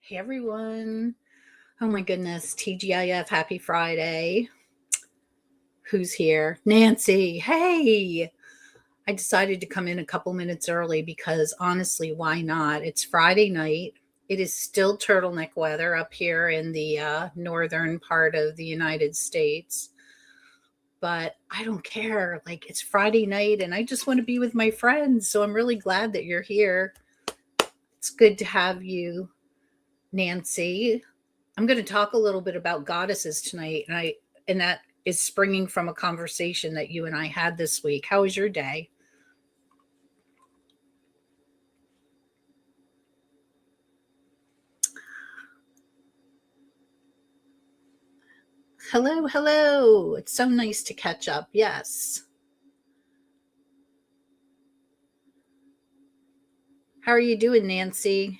Hey everyone. Oh my goodness. TGIF. Happy Friday. Who's here? Nancy. Hey. I decided to come in a couple minutes early because honestly, why not? It's Friday night. It is still turtleneck weather up here in the northern part of the United States. But I don't care. Like, it's Friday night and I just want to be with my friends. So I'm really glad that you're here. It's good to have you, Nancy. I'm going to talk a little bit about goddesses tonight, and that is springing from a conversation that you and I had this week. How was your day? Hello, hello. It's so nice to catch up. Yes. How are you doing, Nancy?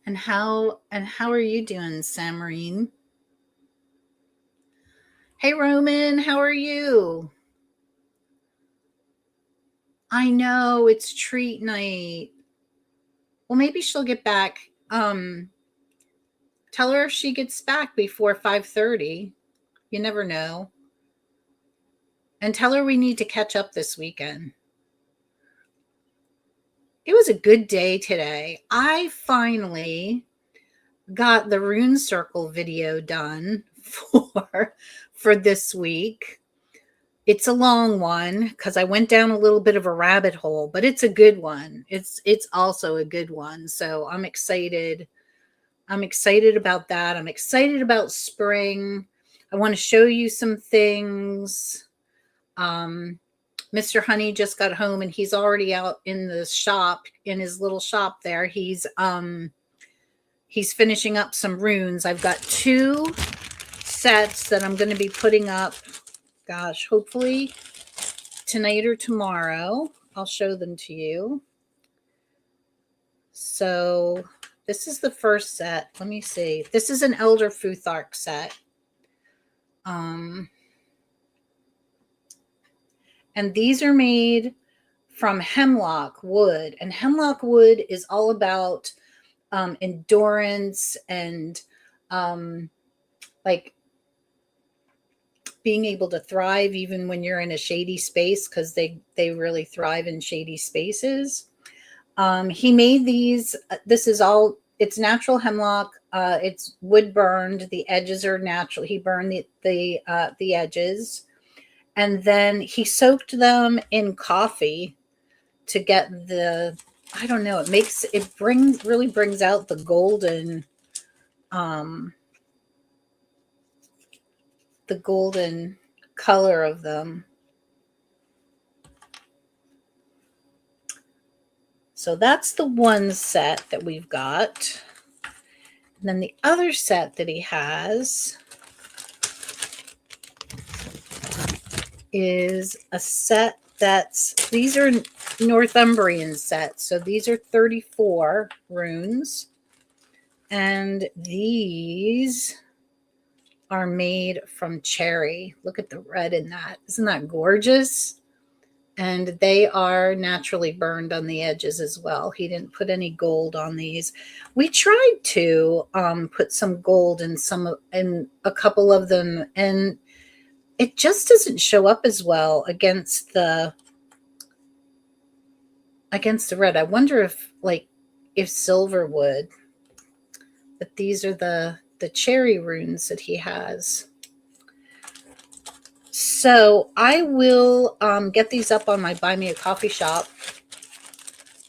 And how are you doing, Samarine? Hey Roman, how are you? I know it's treat night. Well, maybe she'll get back. Tell her if she gets back before 5:30. You never know. And tell her we need to catch up this weekend. It was a good day today. I finally got the rune circle video done for this week. It's a long one because I went down a little bit of a rabbit hole, but it's a good one. It's also a good one. So I'm excited. I'm excited about that. I'm excited about spring. I want to show you some things. Mr. Honey just got home and he's already out in the shop, in his little shop there. He's finishing up some runes. I've got 2 sets that I'm going to be putting up. Gosh, hopefully tonight or tomorrow. I'll show them to you. So this is the first set. Let me see. This is an Elder Futhark set. And these are made from hemlock wood. And hemlock wood is all about endurance and like being able to thrive even when you're in a shady space, because they really thrive in shady spaces. He made these. This is all. It's natural hemlock. It's wood burned. The edges are natural. He burned the edges, and then he soaked them in coffee to get the. I don't know. It really brings out the golden color of them. So that's the one set that we've got. And then the other set that he has is a set these are Northumbrian sets. So these are 34 runes. And these are made from cherry. Look at the red in that. Isn't that gorgeous? And they are naturally burned on the edges as well. He didn't put any gold on these. We tried to put some gold in a couple of them, and it just doesn't show up as well against the red. I wonder if silver would. But these are the cherry runes that he has. So I will get these up on my Buy Me a Coffee shop,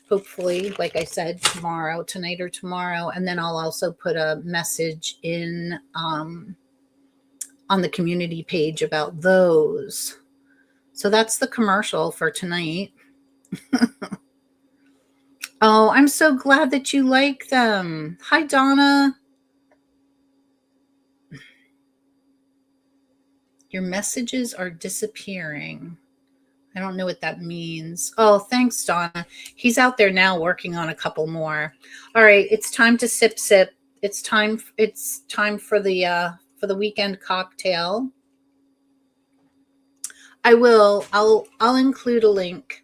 hopefully, like I said, tonight or tomorrow. And then I'll also put a message in on the community page about those. So that's the commercial for tonight. Oh, I'm so glad that you like them. Hi, Donna. Your messages are disappearing. I don't know what that means. Oh, thanks, Donna. He's out there now working on a couple more. All right, it's time to sip. it's time for the weekend cocktail. I'll include a link.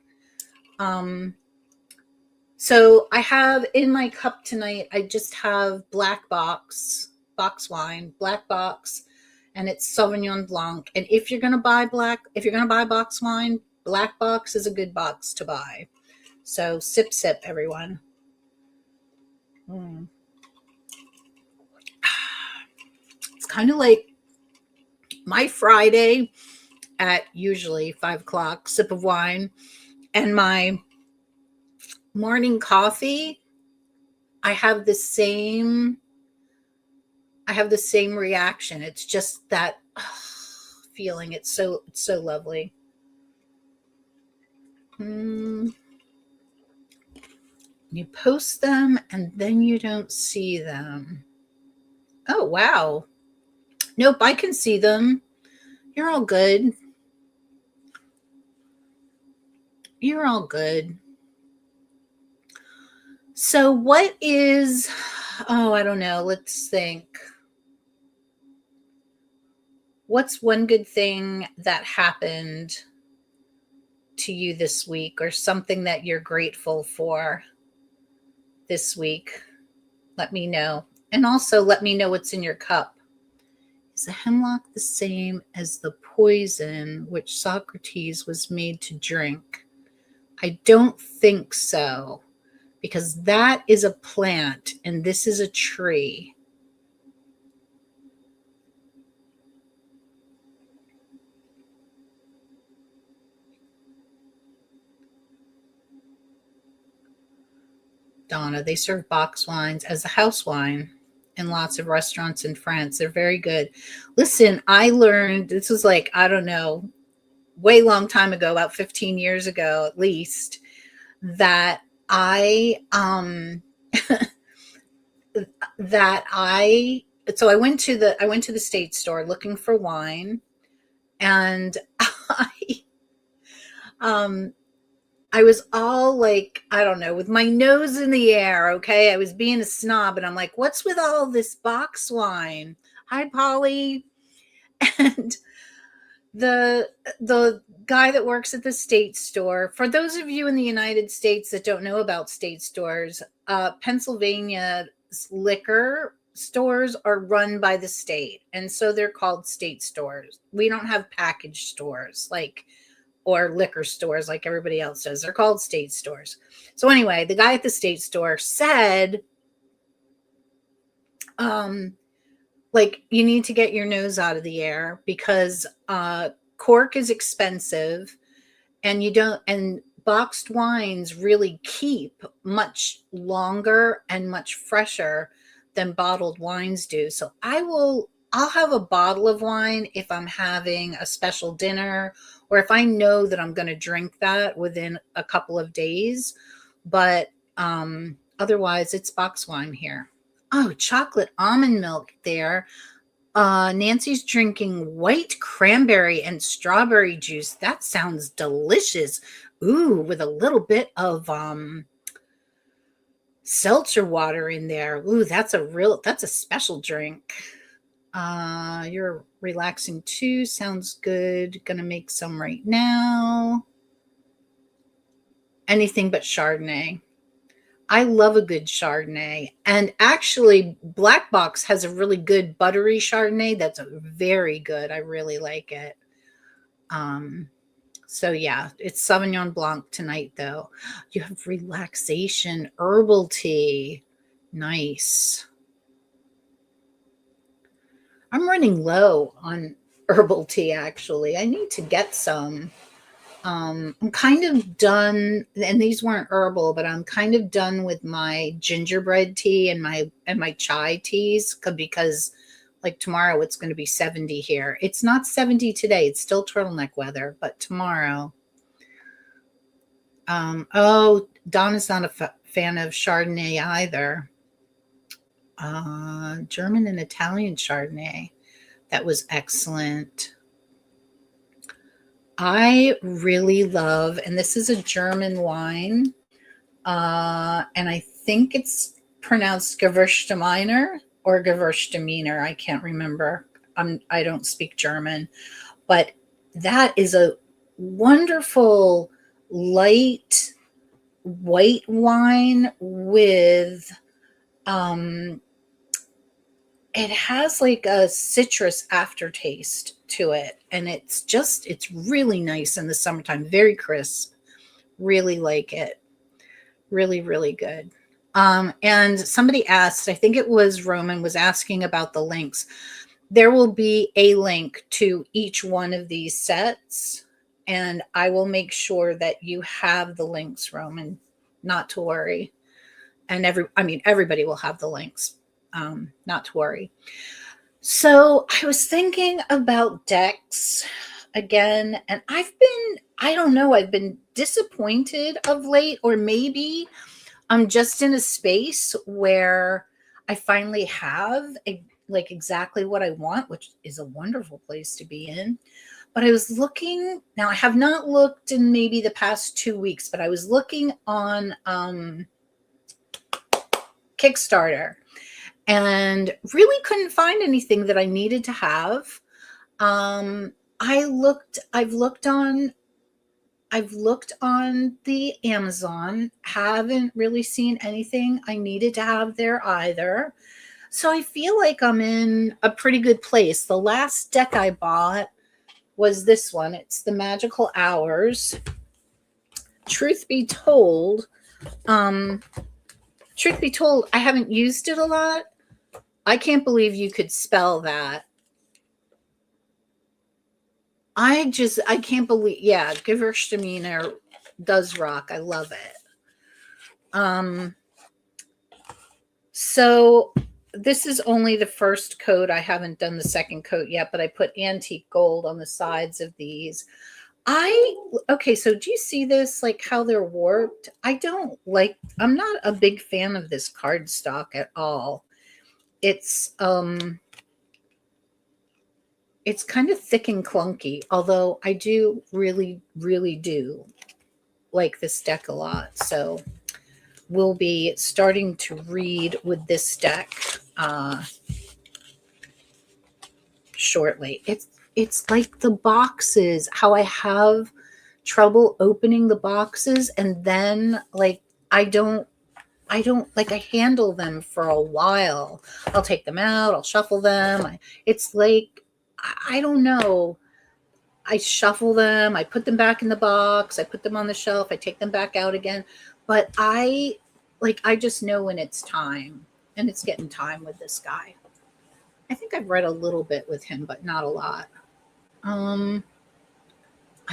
So I have in my cup tonight, I just have box wine, black box, and it's Sauvignon Blanc. And if you're going to buy box wine, black box is a good box to buy. So sip, everyone. It's kind of like my Friday at usually 5 o'clock, sip of wine, and my morning coffee. I have the same reaction. It's just that feeling. It's so lovely. You post them and then you don't see them. Oh, wow. Nope, I can see them. You're all good. You're all good. So what is, I don't know. Let's think. What's one good thing that happened to you this week, or something that you're grateful for this week? Let me know. And also let me know what's in your cup. Is the hemlock the same as the poison which Socrates was made to drink? I don't think so, because that is a plant and this is a tree. Donna, they serve box wines as a house wine in lots of restaurants in France. They're very good. Listen, I learned, this was like, I don't know, way long time ago, about 15 years ago at least, that I went to the state store looking for wine, and I was all like, I don't know, with my nose in the air. Okay. I was being a snob, and I'm like, what's with all this box wine? Hi, Polly. And the guy that works at the state store, for those of you in the United States that don't know about state stores, Pennsylvania's liquor stores are run by the state, and so they're called state stores. We don't have package stores or liquor stores like everybody else does. They're called state stores. So anyway, the guy at the state store said, you need to get your nose out of the air, because cork is expensive, and boxed wines really keep much longer and much fresher than bottled wines do. So I'll have a bottle of wine if I'm having a special dinner, or if I know that I'm going to drink that within a couple of days. But otherwise, it's box wine here. Oh, chocolate almond milk there. Nancy's drinking white cranberry and strawberry juice. That sounds delicious. Ooh, with a little bit of seltzer water in there. Ooh, that's a special drink. You're relaxing too. Sounds good. Gonna make some right now. Anything but Chardonnay. I love a good Chardonnay. And actually, Black Box has a really good buttery Chardonnay that's very good. I really like it. So yeah, it's Sauvignon Blanc tonight, though. You have relaxation, herbal tea. Nice. I'm running low on herbal tea, actually. I need to get some. I'm kind of done, and these weren't herbal, but I'm kind of done with my gingerbread tea and my chai teas, because like tomorrow it's going to be 70 here. It's not 70 today. It's still turtleneck weather, but tomorrow. Donna's not a fan of Chardonnay either. German and Italian Chardonnay. That was excellent. I really love, and this is a German wine, and I think it's pronounced Gewürztraminer. or Gewürztraminer. I can't remember. I don't speak German, but that is a wonderful light white wine with it has like a citrus aftertaste to it, and it's really nice in the summertime, very crisp. Really like it. Really, really good. And somebody asked, I think it was Roman, was asking about the links. There will be a link to each one of these sets, and I will make sure that you have the links, Roman, not to worry. And everybody will have the links, not to worry. So I was thinking about decks again, and I don't know, I've been disappointed of late, or maybe I'm just in a space where I finally have like exactly what I want, which is a wonderful place to be in. But I was looking, now I have not looked in maybe the past 2 weeks, but I was looking on Kickstarter and really couldn't find anything that I needed to have. I've looked on the Amazon, haven't really seen anything I needed to have there either. So I feel like I'm in a pretty good place. The last deck I bought was this one. It's the Magical Hours. Truth be told, I haven't used it a lot. I can't believe you could spell that. I can't believe, yeah, Gewürztraminer does rock. I love it. So this is only the first coat. I haven't done the second coat yet, but I put antique gold on the sides of these. Okay, so do you see this, like how they're warped? I'm not a big fan of this cardstock at all. It's kind of thick and clunky, although I do really, really do like this deck a lot. So we'll be starting to read with this deck shortly. It's like the boxes, how I have trouble opening the boxes, and then like I don't like, I handle them for a while. I'll take them out, I'll shuffle them. It's like, I don't know. I shuffle them, I put them back in the box, I put them on the shelf, I take them back out again. But I just know when it's time, and it's getting time with this guy. I think I've read a little bit with him, but not a lot. I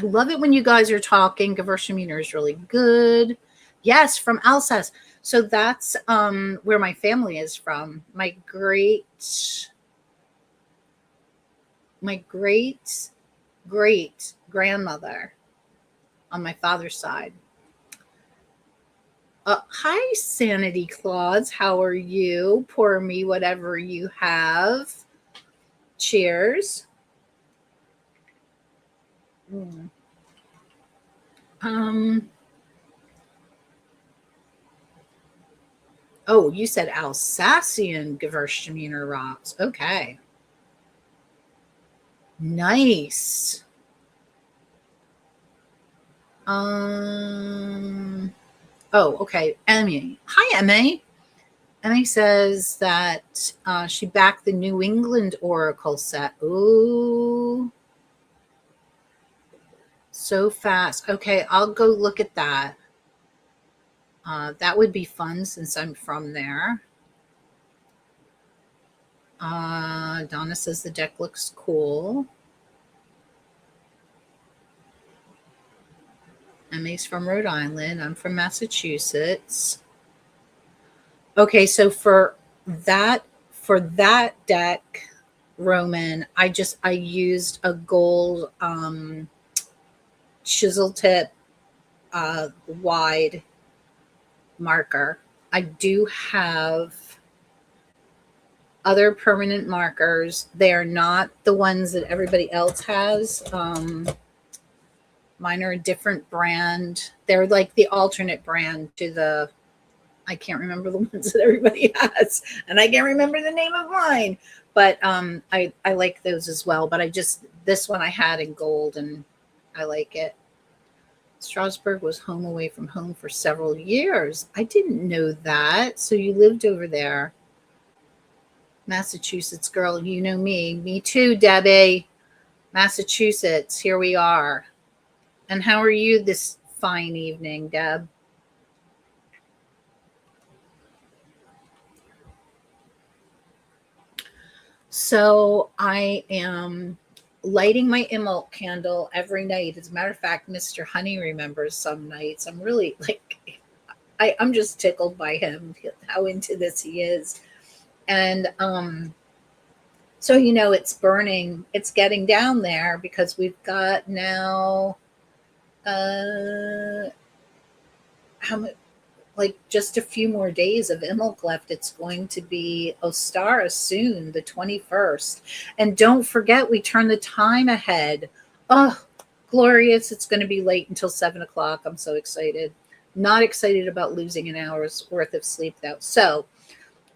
love it when you guys are talking. Gewürztraminer is really good. Yes, from Alsace. So that's where my family is from. My great grandmother on my father's side. Hi, Sanity Claus. How are you? Pour me whatever you have. Cheers. Oh, you said Alsatian Gewürztraminer rocks. Okay. Nice. Oh, okay. Emmy. Hi, Emmy. Emmy says that she backed the New England Oracle set. Ooh. So fast. Okay, I'll go look at that. That would be fun since I'm from there. Donna says the deck looks cool. Emmy's from Rhode Island. I'm from Massachusetts. Okay, so for that deck, Roman, I used a gold chisel tip wide marker. I do have other permanent markers. They are not the ones that everybody else has. Mine are a different brand. They're like the alternate brand to the, I can't remember the ones that everybody has, and I can't remember the name of mine. But I like those as well. But this one I had in gold, and I like it. Strasbourg was home away from home for several years. I didn't know that. So you lived over there. Massachusetts girl, you know me. Me too, Debbie. Massachusetts, here we are. And how are you this fine evening, Deb? So I am lighting my Immelt candle every night. As a matter of fact, Mr. Honey remembers some nights. I'm really like, I'm just tickled by him, how into this he is. And so, it's burning, it's getting down there because we've got now, how much? Like just a few more days of Immelk left. It's going to be Ostara soon, the 21st. And don't forget, we turn the time ahead. Oh, glorious. It's going to be late until 7 o'clock. I'm so excited. Not excited about losing an hour's worth of sleep, though. So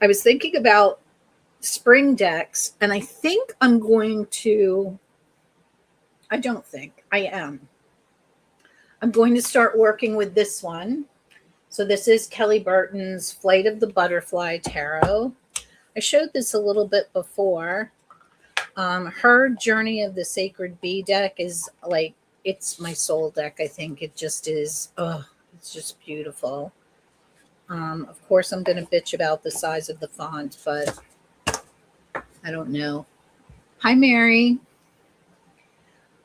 I was thinking about spring decks, and I think I'm going to, I don't think, I am. I'm going to start working with this one. So this is Kelly Burton's Flight of the Butterfly Tarot. I showed this a little bit before. Her Journey of the Sacred Bee deck is like, it's my soul deck, I think. It just is, it's just beautiful. Of course, I'm going to bitch about the size of the font, but I don't know. Hi, Mary.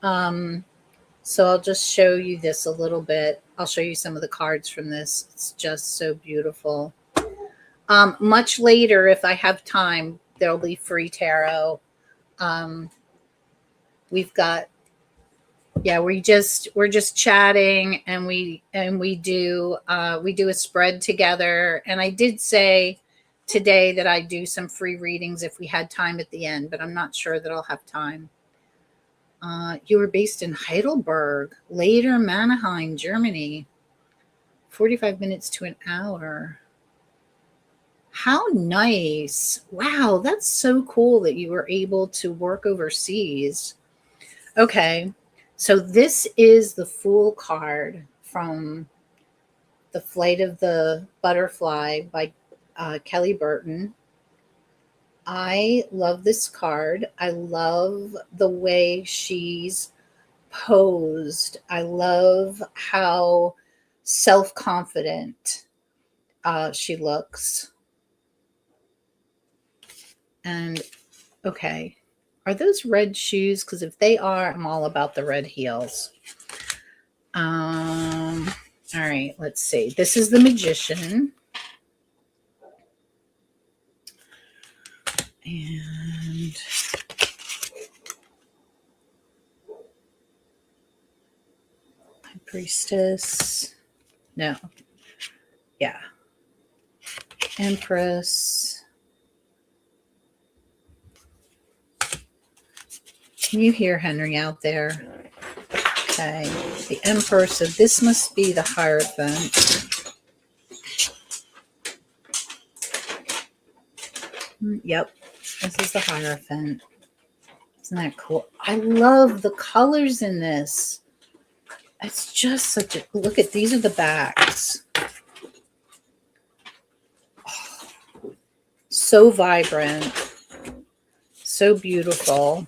So I'll just show you this a little bit. I'll show you some of the cards from this. It's just so beautiful. Much later, if I have time, there'll be free tarot. We've got, we're just chatting, and we do a spread together. And I did say today that I do some free readings if we had time at the end, but I'm not sure that I'll have time. You were based in Heidelberg, later Mannheim, Germany. 45 minutes to an hour. How nice. Wow, that's so cool that you were able to work overseas. Okay, so this is the Fool card from The Flight of the Butterfly by Kelly Burton. I love this card. I love the way she's posed. I love how self-confident she looks. And okay, are those red shoes? Because if they are, I'm all about the red heels. All right, let's see. This is the Magician. And High Priestess. No. Yeah. Empress. Can you hear Henry out there? Okay. The Emperor. So this must be the Hierophant. Yep. This is the Hierophant. Isn't that cool? I love the colors in this. It's just such a look at these are the backs. Oh, so vibrant. So beautiful.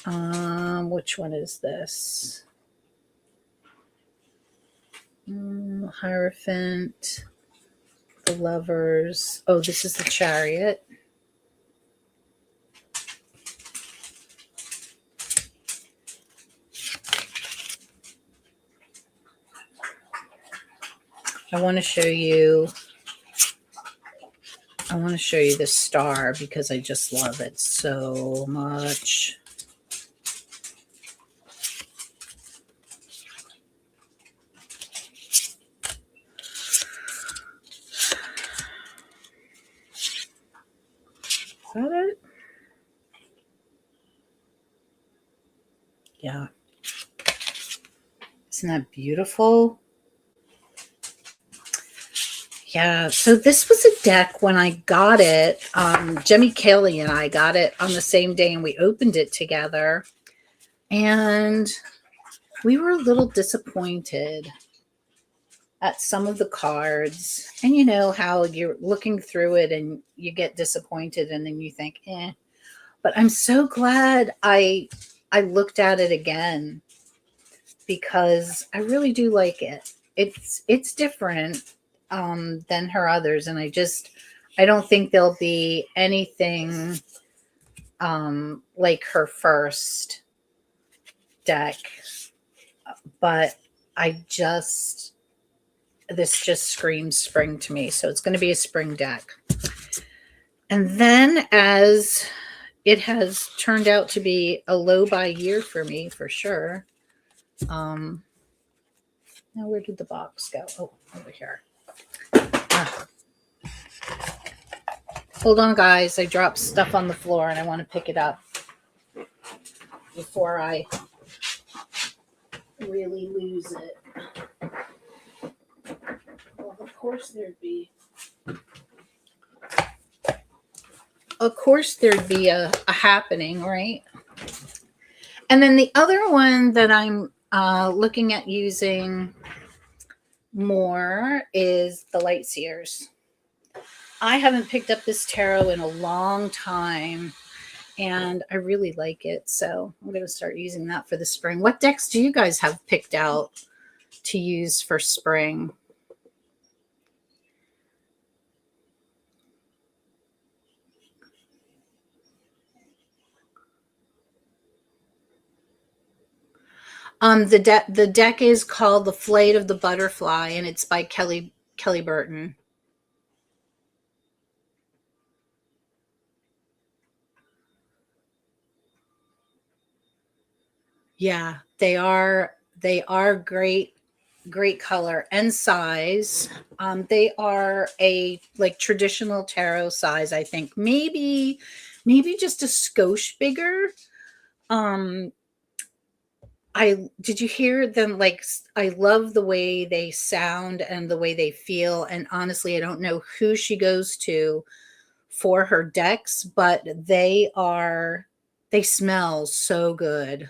Which one is this? Hierophant. The Lovers. Oh, this is the Chariot. I want to show you the Star because I just love it so much. Is that it? Yeah. Isn't that beautiful? Yeah, so this was a deck when I got it. Jemmy Kelly and I got it on the same day and we opened it together. And we were a little disappointed at some of the cards. And you know how you're looking through it and you get disappointed and then you think, eh. But I'm so glad I looked at it again because I really do like it. It's different than her others, and I don't think there'll be anything like her first deck. But this just screams spring to me, so it's going to be a spring deck. And then, as it has turned out to be a low buy year for me, for sure. Now, where did the box go? Oh, over here. Hold on, guys. I dropped stuff on the floor and I want to pick it up before I really lose it. Well, of course there'd be a happening, right? And then the other one that I'm looking at using more is the Light Seers. I haven't picked up this tarot in a long time, and I really like it. So I'm going to start using that for the spring. What decks do you guys have picked out to use for spring? The deck is called The Flight of the Butterfly, and it's by Kelly Burton. Yeah, they are great color and size. They are a like traditional tarot size, I think. Maybe just a skosh bigger. Did you hear them? Like, I love the way they sound and the way they feel. And honestly, I don't know who she goes to for her decks, but they smell so good.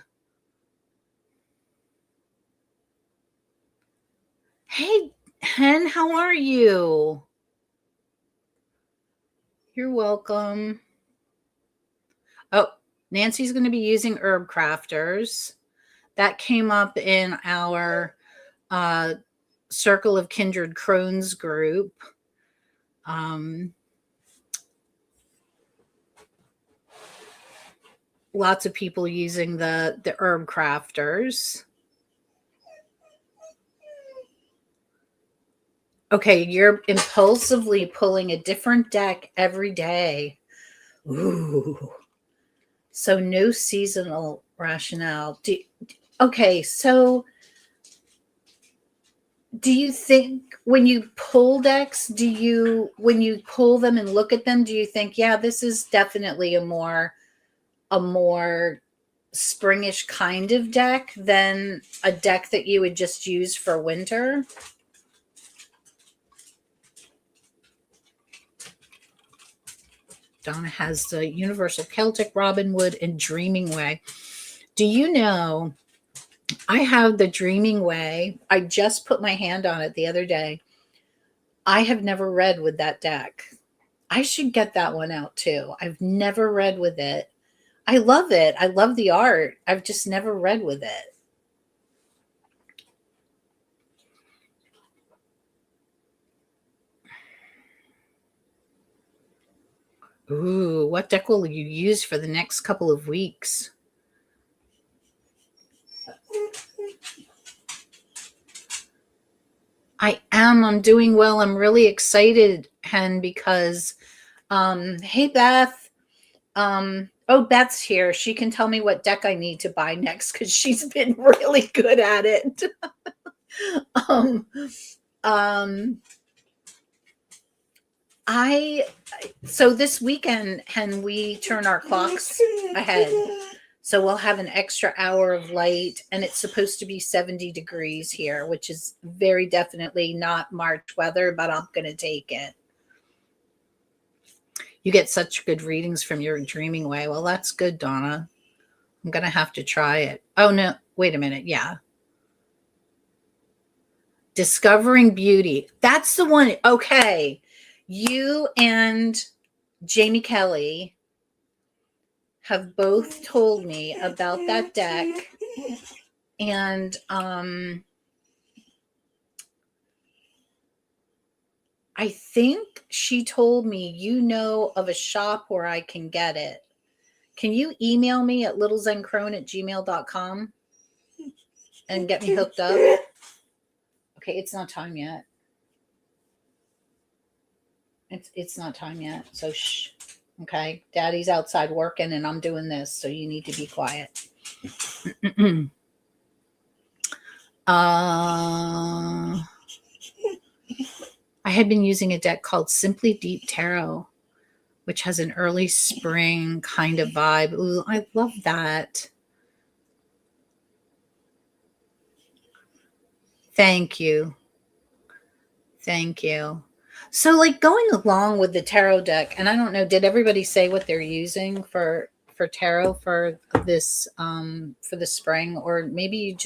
Hey, Hen, how are you? You're welcome. Oh, Nancy's going to be using Herb Crafters. That came up in our Circle of Kindred Crones group. Lots of people using the Herb Crafters. Okay, you're impulsively pulling a different deck every day. Ooh. So no seasonal rationale. Okay, so do you think when you pull decks, when you pull them and look at them, do you think, yeah, this is definitely a more springish kind of deck than a deck that you would just use for winter? Donna has the Universal Celtic, Robin Wood, and Dreaming Way. Do you know, I have the Dreaming Way. I just put my hand on it the other day. I have never read with that deck. I should get that one out too. I've never read with it. I love it. I love the art. I've just never read with it. Ooh, what deck will you use for the next couple of weeks? I'm doing well. I'm really excited, Hen, because hey Beth. Beth's here. She can tell me what deck I need to buy next because she's been really good at it. So this weekend, Hen, we turn our clocks ahead. So we'll have an extra hour of light, and it's supposed to be 70 degrees here, which is very definitely not March weather, but I'm going to take it. You get such good readings from your dreaming way. Well, that's good, Donna. I'm going to have to try it. Oh, no. Wait a minute. Yeah. Discovering Beauty. That's the one. Okay. You and Jamie Kelly have both told me about that deck. And I think she told me you know of a shop where I can get it. Can you email me at littlezencrone@gmail.com and get me hooked up? Okay, it's not time yet. It's not time yet. So shh. Okay, Daddy's outside working and I'm doing this, so you need to be quiet. I had been using a deck called Simply Deep Tarot, which has an early spring kind of vibe. Ooh, I love that. Thank you. Thank you. So, like, going along with the tarot deck, and I don't know, did everybody say what they're using for tarot for this for the spring, or maybe you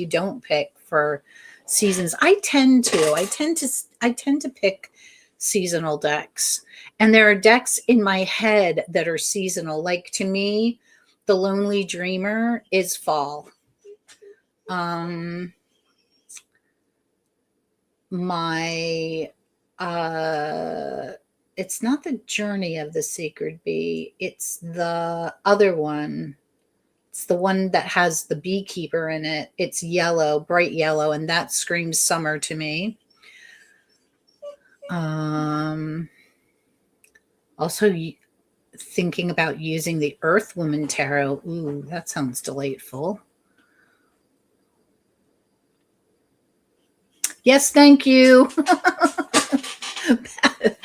don't pick for seasons? I tend to pick seasonal decks, and there are decks in my head that are seasonal. Like, to me, the Lonely Dreamer is fall. It's not the Journey of the Sacred Bee, it's the other one. It's the one that has the beekeeper in it. It's yellow, bright yellow, and that screams summer to me. Also thinking about using the Earth Woman Tarot. Ooh, that sounds delightful. Yes, thank you. Beth.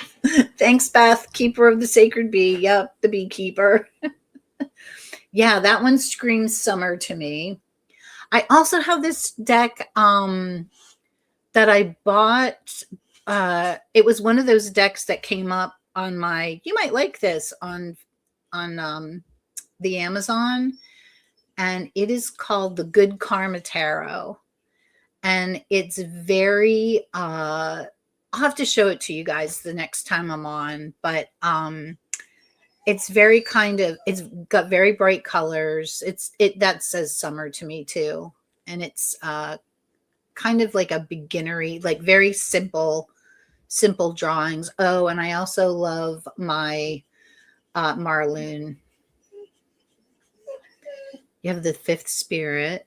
Thanks, Beth. Keeper of the Sacred Bee. Yep, the beekeeper. Yeah, that one screams summer to me. I also have this deck that I bought. It was one of those decks that came up on my, you might like this, on the Amazon, and it is called the Good Karma Tarot. And it's very I'll have to show it to you guys the next time I'm on, but it's very it's got very bright colors. That says summer to me too. And it's kind of like a beginnery, like very simple drawings. Oh, and I also love my Marloon. You have the Fifth Spirit,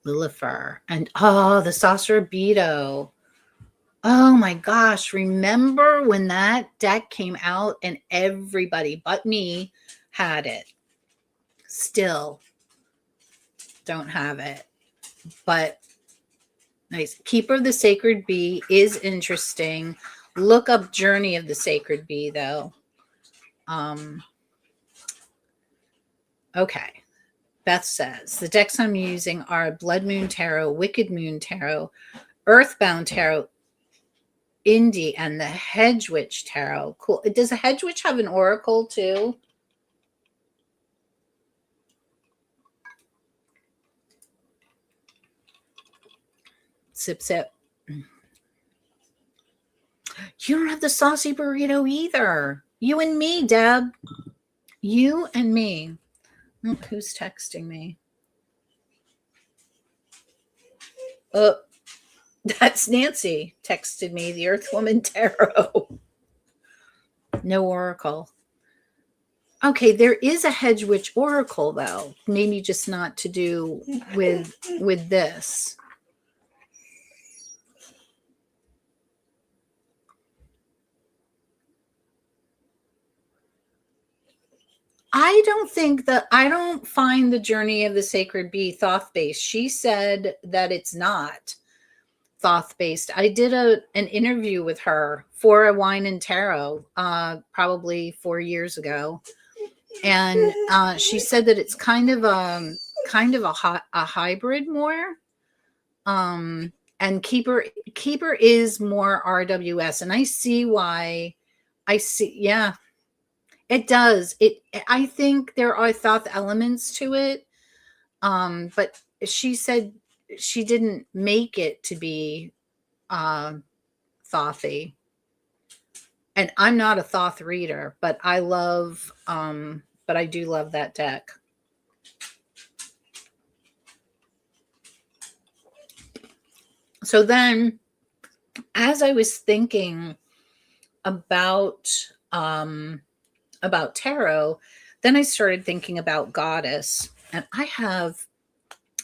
Lilifer, and the Saucer Beetle. Oh my gosh, remember when that deck came out and everybody but me had it? Still don't have it, but nice. Keeper of the Sacred Bee is interesting. Look up Journey of the Sacred Bee, though. Okay. Beth says, the decks I'm using are Blood Moon Tarot, Wicked Moon Tarot, Earthbound Tarot, Indie, and the Hedge Witch Tarot. Cool. Does a Hedge Witch have an oracle too? Sip, sip. You don't have the Saucy Burrito either. You and me, Deb. You and me. Oh, who's texting me? Oh, that's Nancy texted me, the Earth Woman Tarot. No oracle. Okay, there is a Hedge Witch oracle, though. Maybe just not to do with this. I don't find the Journey of the Sacred Bee Thoth-based. She said that it's not Thoth-based. I did an interview with her for a Wine and Tarot, probably 4 years ago. And she said that it's kind of a hybrid more. And keeper is more RWS, and I see why. Yeah, it does. I think there are thought elements to it. But she said she didn't make it to be Thothy. And I'm not a Thoth reader, but I do love that deck. So then, as I was thinking about tarot, then I started thinking about goddess, and I have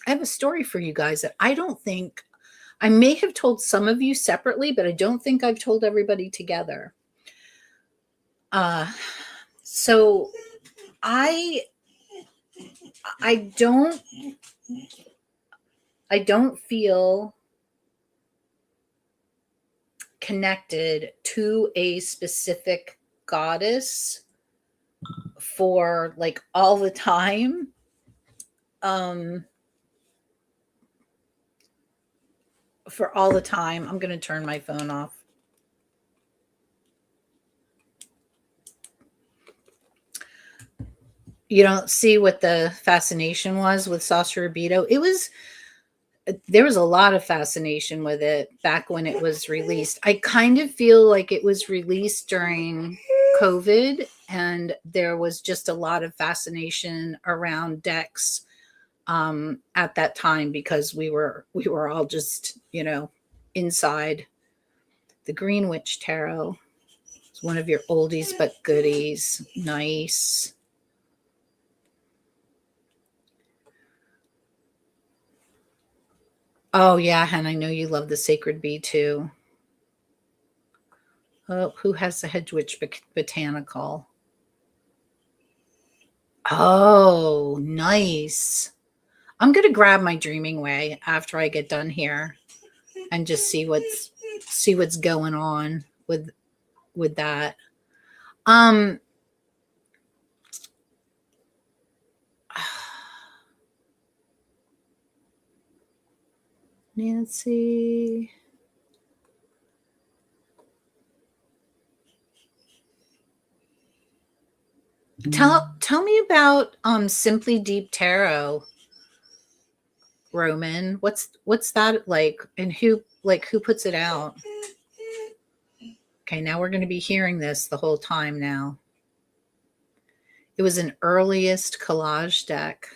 a story for you guys that I may have told some of you separately, but I don't think I've told everybody together. So I don't feel connected to a specific goddess for like all the time. For all the time. I'm going to turn my phone off. You don't see what the fascination was with Saucer Libido. There was a lot of fascination with it back when it was released. I kind of feel like it was released during COVID, and there was just a lot of fascination around decks at that time because we were all just, inside. The Green Witch Tarot is one of your oldies but goodies. Nice. Oh, yeah, and I know you love the Sacred Bee, too. Oh, who has the Hedwig Botanical? Oh, nice. I'm going to grab my Dreaming Way after I get done here and just see what's going on with that. Nancy. Tell me about Simply Deep Tarot, Roman. What's that like, and who puts it out? Okay, now we're going to be hearing this the whole time now. It was an earliest collage deck.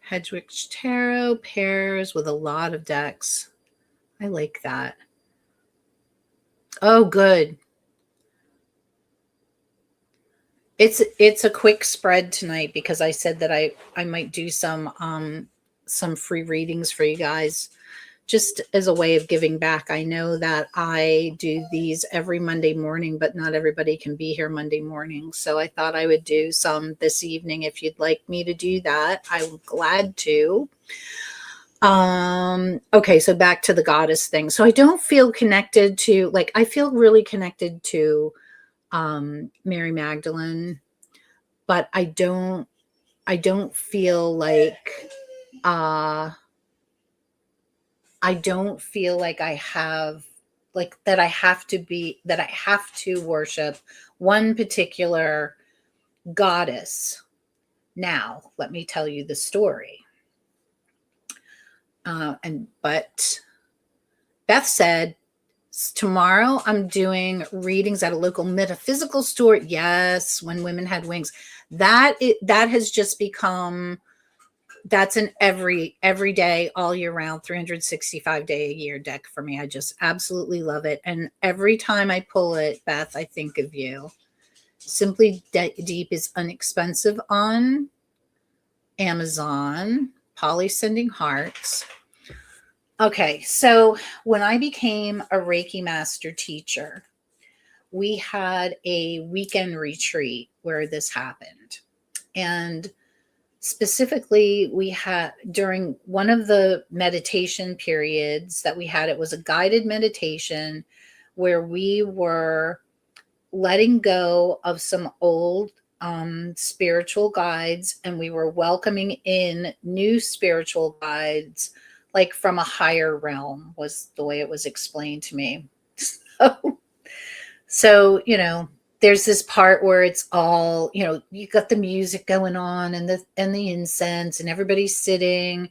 Hedwig Tarot pairs with a lot of decks. I like that. Oh, good. It's a quick spread tonight because I said that I might do some free readings for you guys, just as a way of giving back. I know that I do these every Monday morning, but not everybody can be here Monday morning. So I thought I would do some this evening. If you'd like me to do that, I'm glad to. Okay, so back to the goddess thing. So I don't feel connected to, I feel really connected to Mary Magdalene, but I don't feel like I don't feel like I have that I have to worship one particular goddess. Now, let me tell you the story. But Beth said, tomorrow I'm doing readings at a local metaphysical store. Yes, When Women Had Wings. That has just become, that's an every day, all year round, 365 day a year deck for me. I just absolutely love it. And every time I pull it, Beth, I think of you. Simply Deep is inexpensive on Amazon. Polly Sending Hearts. Okay, so when I became a Reiki master teacher, we had a weekend retreat where this happened. And specifically, we had, during one of the meditation periods that we had, it was a guided meditation where we were letting go of some old spiritual guides, and we were welcoming in new spiritual guides, like from a higher realm, was the way it was explained to me. So, there's this part where it's all, you got the music going on and the incense, and everybody's sitting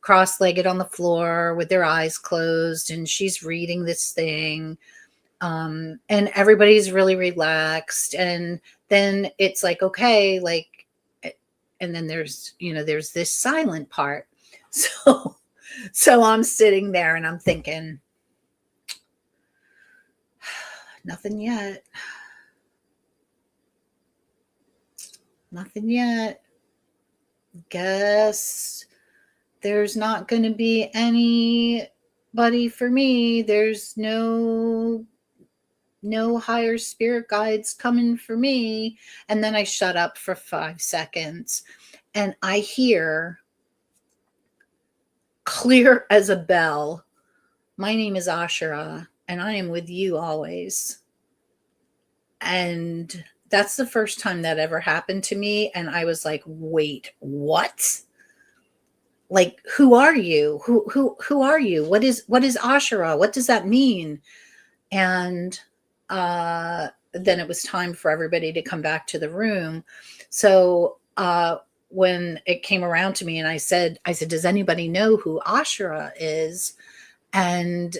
cross-legged on the floor with their eyes closed, and she's reading this thing. And everybody's really relaxed. And then it's like, okay, like, and then there's this silent part. So I'm sitting there and I'm thinking, nothing yet. Nothing yet. Guess there's not going to be anybody for me. There's no higher spirit guides coming for me. And then I shut up for 5 seconds and I hear clear as a bell, my name is Ashura and I am with you always. And that's the first time that ever happened to me. And I was like, wait, what? Like, who are you? Who are you? What is Ashura? What does that mean? And then it was time for everybody to come back to the room. So when it came around to me and I said, does anybody know who Ashura is? And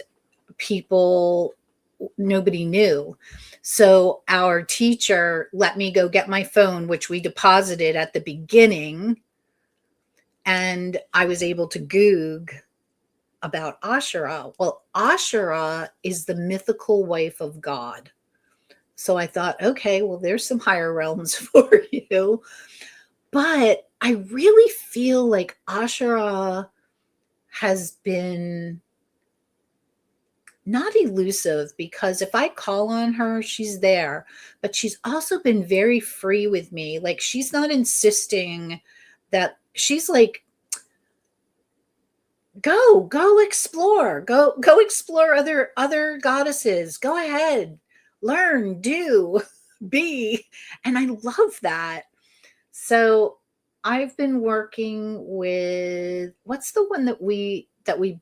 nobody knew. So our teacher let me go get my phone, which we deposited at the beginning. And I was able to Goog about Ashura. Well, Ashura is the mythical wife of God. So I thought, okay, well, there's some higher realms for you. But I really feel like Ashura has been not elusive, because if I call on her, she's there. But she's also been very free with me. Like, she's not insisting that, she's like, go explore, go explore other goddesses. Go ahead, learn, do, be. And I love that. So I've been working with, what's the one that we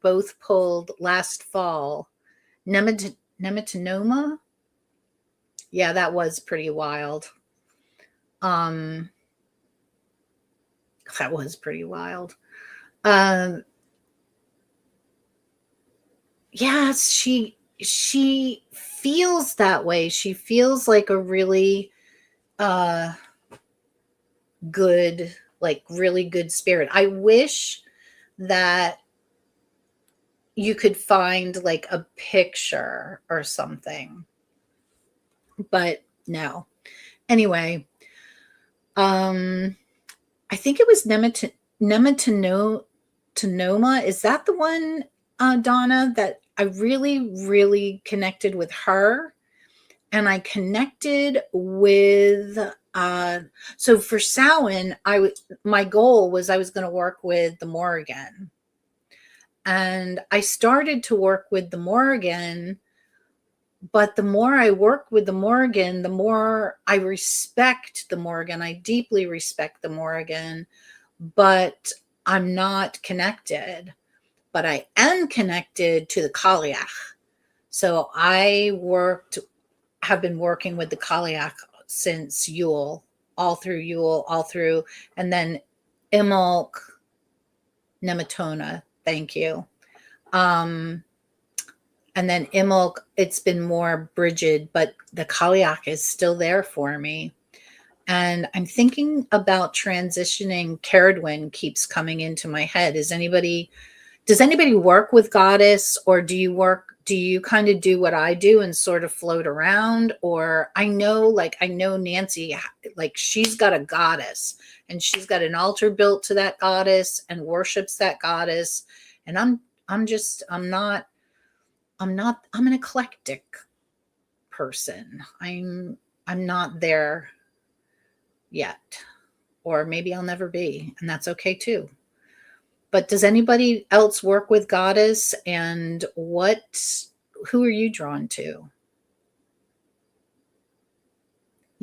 both pulled last fall? Nematonoma. Yeah, that was pretty wild. That was pretty wild. Yes, she feels that way. She feels like a really good, like really good spirit. I wish that you could find like a picture or something, but no. Anyway, I think it was Nematonoma. Is that the one, Donna, that I really, really connected with her? And I connected with, so for Samhain, my goal was I was going to work with the Morrigan. And I started to work with the Morrigan, but the more I work with the Morrigan, the more I respect the Morrigan. I deeply respect the Morrigan, but I'm not connected. But I am connected to the Kaliach. So I have been working with the Kaliach since Yule, all through, and then Imbolc, Nematona. Thank you. And then Imbolc, it's been more Brigid, but the Kaliach is still there for me. And I'm thinking about transitioning. Caradwyn keeps coming into my head. Does anybody work with Goddess, or do you kind of do what I do and sort of float around? Or I know Nancy, like, she's got a goddess and she's got an altar built to that goddess and worships that goddess. And I'm an eclectic person. I'm not there yet, or maybe I'll never be, and that's okay too. But does anybody else work with Goddess, and who are you drawn to?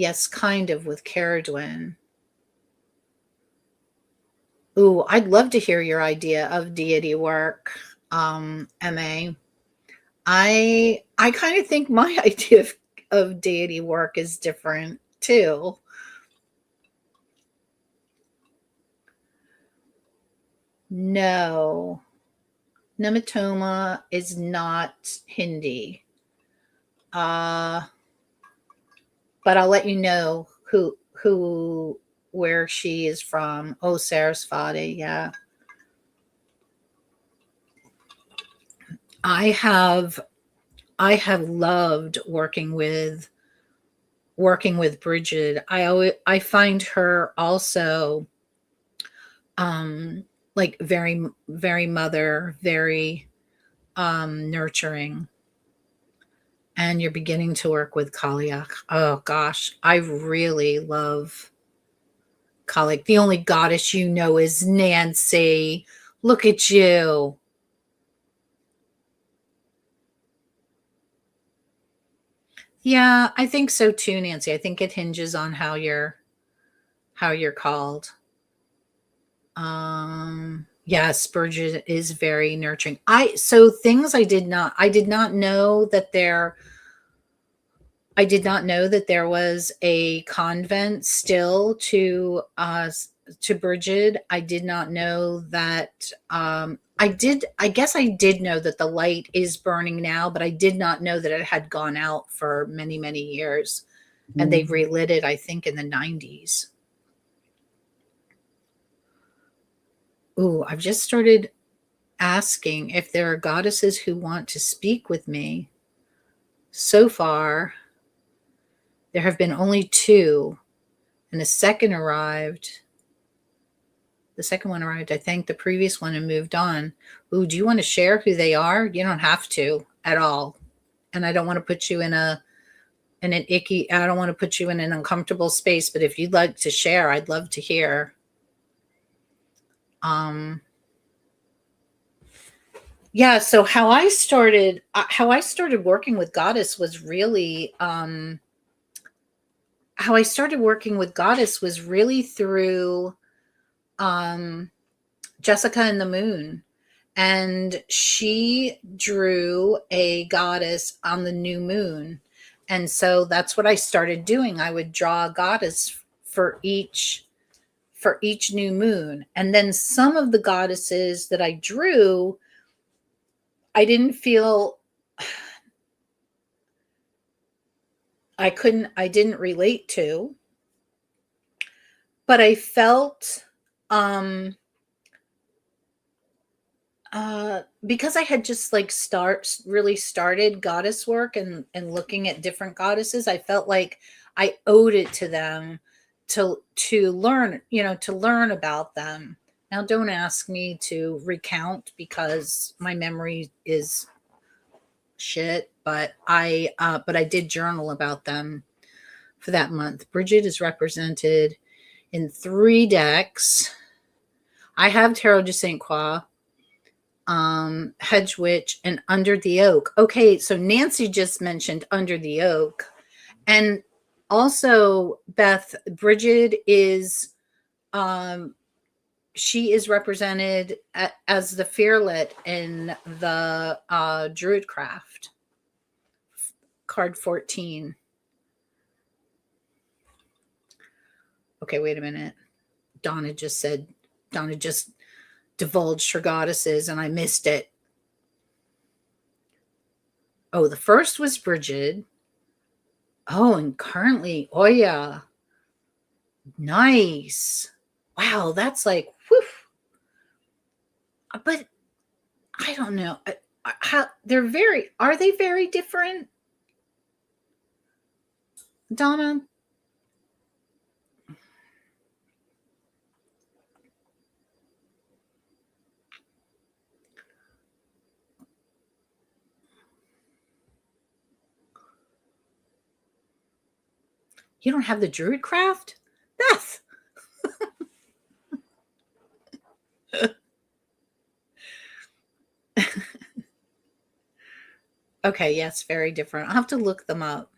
Yes, kind of with Caradwin. Ooh, I'd love to hear your idea of deity work, MA. I kind of think my idea of deity work is different too. No, Nematoma is not Hindi. Uh, but I'll let you know where she is from. Oh, Sarasvati, yeah. I have I have loved working with Bridget. I find her also like very mother, very nurturing. And you're beginning to work with Kaliak. Oh gosh, I really love Kaliak. The only goddess you know is Nancy. Look at you. Yeah, I think so too, Nancy. I think it hinges on how you're called. Yeah, Spurgeon is very nurturing. I did not know that there was a convent still to Bridget. I did not know that I guess I did know that the light is burning now, but I did not know that it had gone out for many, many years. And they relit it, I think, in the 90s. Ooh, I've just started asking if there are goddesses who want to speak with me. So far, there have been only two, and the second one arrived. I think the previous one and moved on. Ooh, do you want to share who they are? You don't have to at all. And I don't want to put you in an icky, I don't want to put you in an uncomfortable space, but if you'd like to share, I'd love to hear. Yeah, so how I started working with Goddess was really through Jessica and the Moon. And she drew a goddess on the new moon. And so that's what I started doing. I would draw a goddess for each new moon. And then some of the goddesses that I drew, I didn't relate to, but I felt because I had just like really started goddess work and looking at different goddesses, I felt like I owed it to them to learn, to learn about them. Now, don't ask me to recount because my memory is shit, but I did journal about them for that month. Bridget is represented in 3 decks. I have Tarot de Saint Croix, Hedge Witch, and Under the Oak. Okay, so Nancy just mentioned Under the Oak. And also, Beth, Bridget is, she is represented as the Fearlet in the Druidcraft, card 14. Okay, wait a minute. Donna just divulged her goddesses and I missed it. Oh, the first was Bridget. Oh, and currently Oya. Nice. Wow, that's like, whew. But I don't know. How are they very different? Donna? You don't have the Druidcraft? Beth. Okay, yes, very different. I'll have to look them up.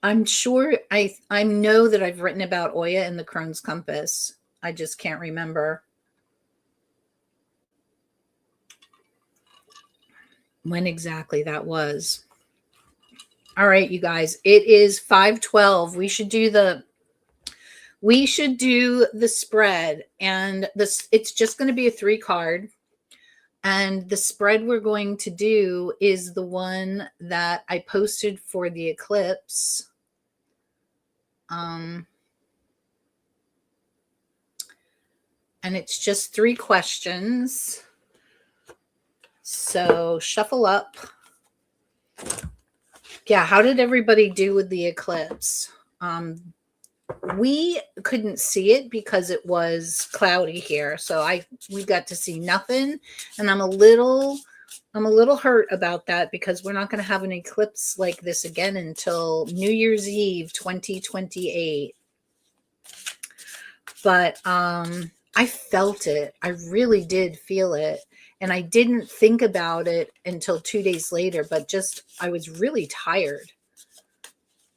I'm sure I know that I've written about Oya and the Crone's Compass. I just can't remember when exactly that was. All right, you guys, it is 5:12. We should do the spread, and this it's just going to be a 3 card. And the spread we're going to do is the one that I posted for the eclipse. And it's just 3 questions. So shuffle up. Yeah, how did everybody do with the eclipse? We couldn't see it because it was cloudy here, so we got to see nothing, and I'm a little hurt about that because we're not going to have an eclipse like this again until New Year's Eve 2028. But I felt it. I really did feel it. And I didn't think about it until 2 days later, but I was really tired.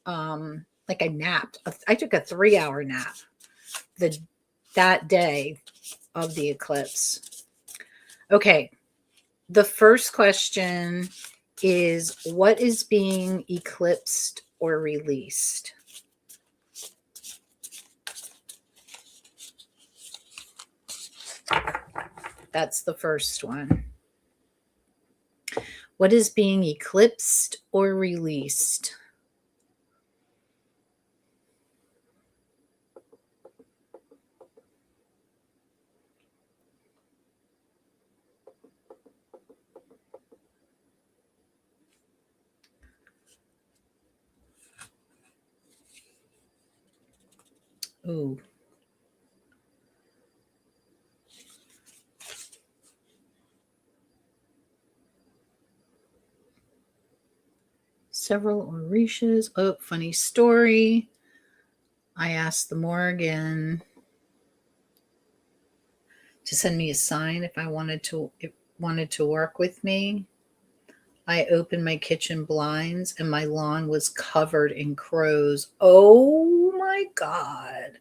Like I napped. I took a 3-hour nap that day of the eclipse. Okay. The first question is, what is being eclipsed or released? That's the first one. What is being eclipsed or released? Ooh. Several Orishas. Oh, funny story. I asked the Morgan to send me a sign if I wanted to work with me. I opened my kitchen blinds and my lawn was covered in crows. Oh my God.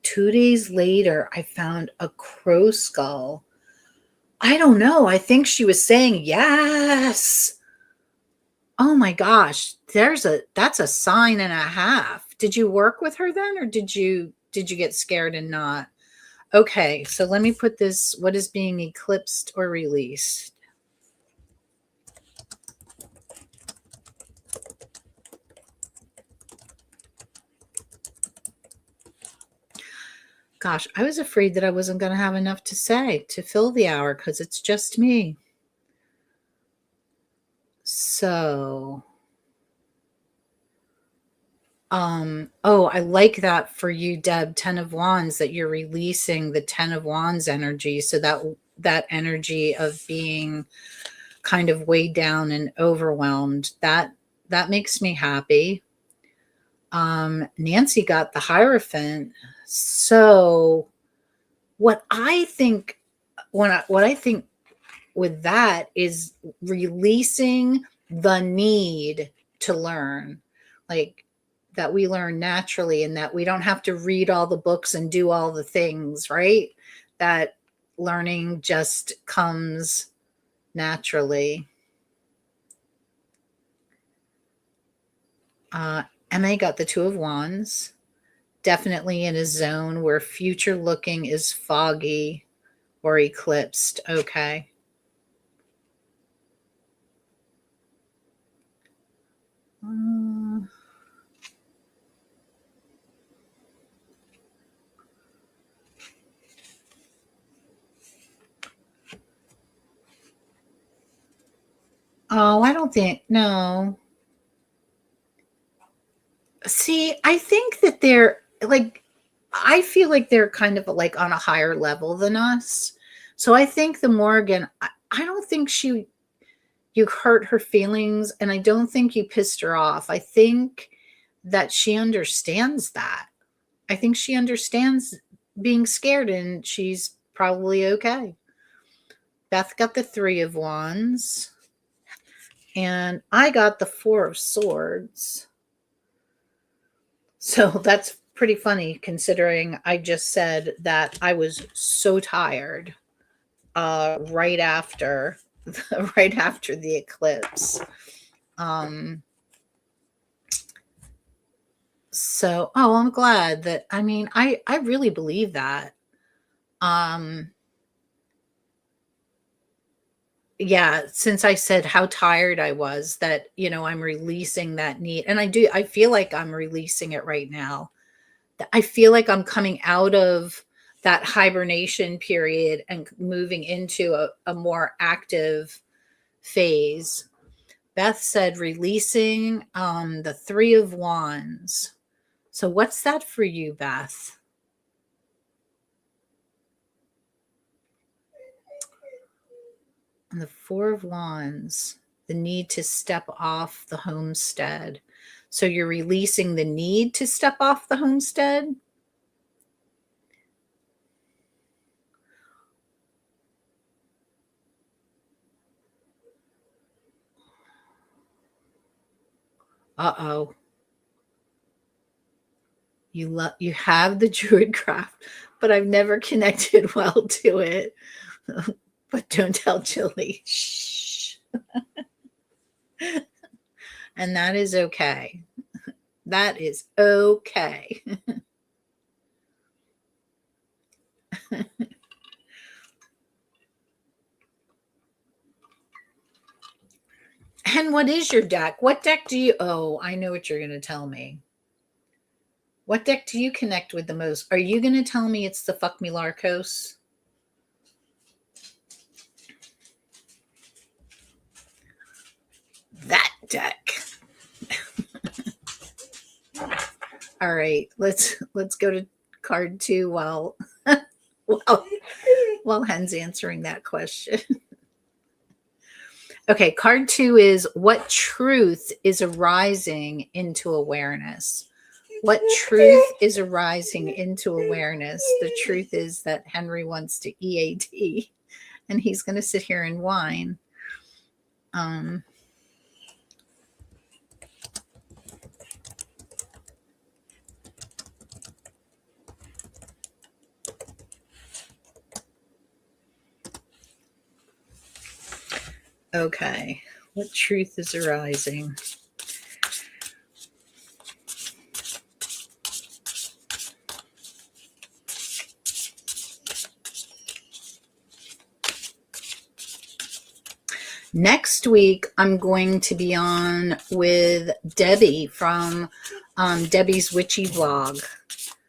2 days later, I found a crow skull. I don't know. I think she was saying yes. Oh my gosh. That's a sign and a half. Did you work with her then, or did you get scared and not? Okay, so let me put this. What is being eclipsed or released? Gosh, I was afraid that I wasn't going to have enough to say to fill the hour because it's just me. So, I like that for you, Deb, 10 of Wands, that you're releasing the 10 of Wands energy. So that energy of being kind of weighed down and overwhelmed, that makes me happy. Nancy got the Hierophant. So what I think with that is releasing the need to learn, like that we learn naturally and that we don't have to read all the books and do all the things, right? That learning just comes naturally. MA got the 2 of Wands. Definitely in a zone where future looking is foggy or eclipsed. Okay. Oh, I don't think, no. See, I think that they're like, I feel like they're kind of like on a higher level than us. So I think the Morgan, I don't think you hurt her feelings, and I don't think you pissed her off. I think that she understands that. I think she understands being scared, and she's probably okay. Beth got the 3 of Wands, and I got the 4 of Swords. So that's pretty funny considering I just said that I was so tired right after right after the eclipse. Um so I'm glad that I really believe that. Um yeah, since I said how tired I was, that I'm releasing that need, and I feel like I'm releasing it right now. I feel like I'm coming out of that hibernation period and moving into a more active phase. Beth said releasing the Three of Wands. So what's that for you, Beth? And the Four of Wands, the need to step off the homestead. So you're releasing the need to step off the homestead? Uh-oh. You have the druid craft, but I've never connected well to it. But don't tell Julie. Shh. And that is okay. That is okay. And what is your deck? What deck do you? Oh, I know what you're going to tell me. What deck do you connect with the most? Are you going to tell me it's the Fuck Me Larkos? That deck. All right, let's go to card 2 while while Hen's answering that question. Okay, card 2 is what truth is arising into awareness? What truth is arising into awareness? The truth is that Henry wants to EAT and he's going to sit here and whine. Okay, what truth is arising? Next week, I'm going to be on with Debbie from Debbie's Witchy Vlog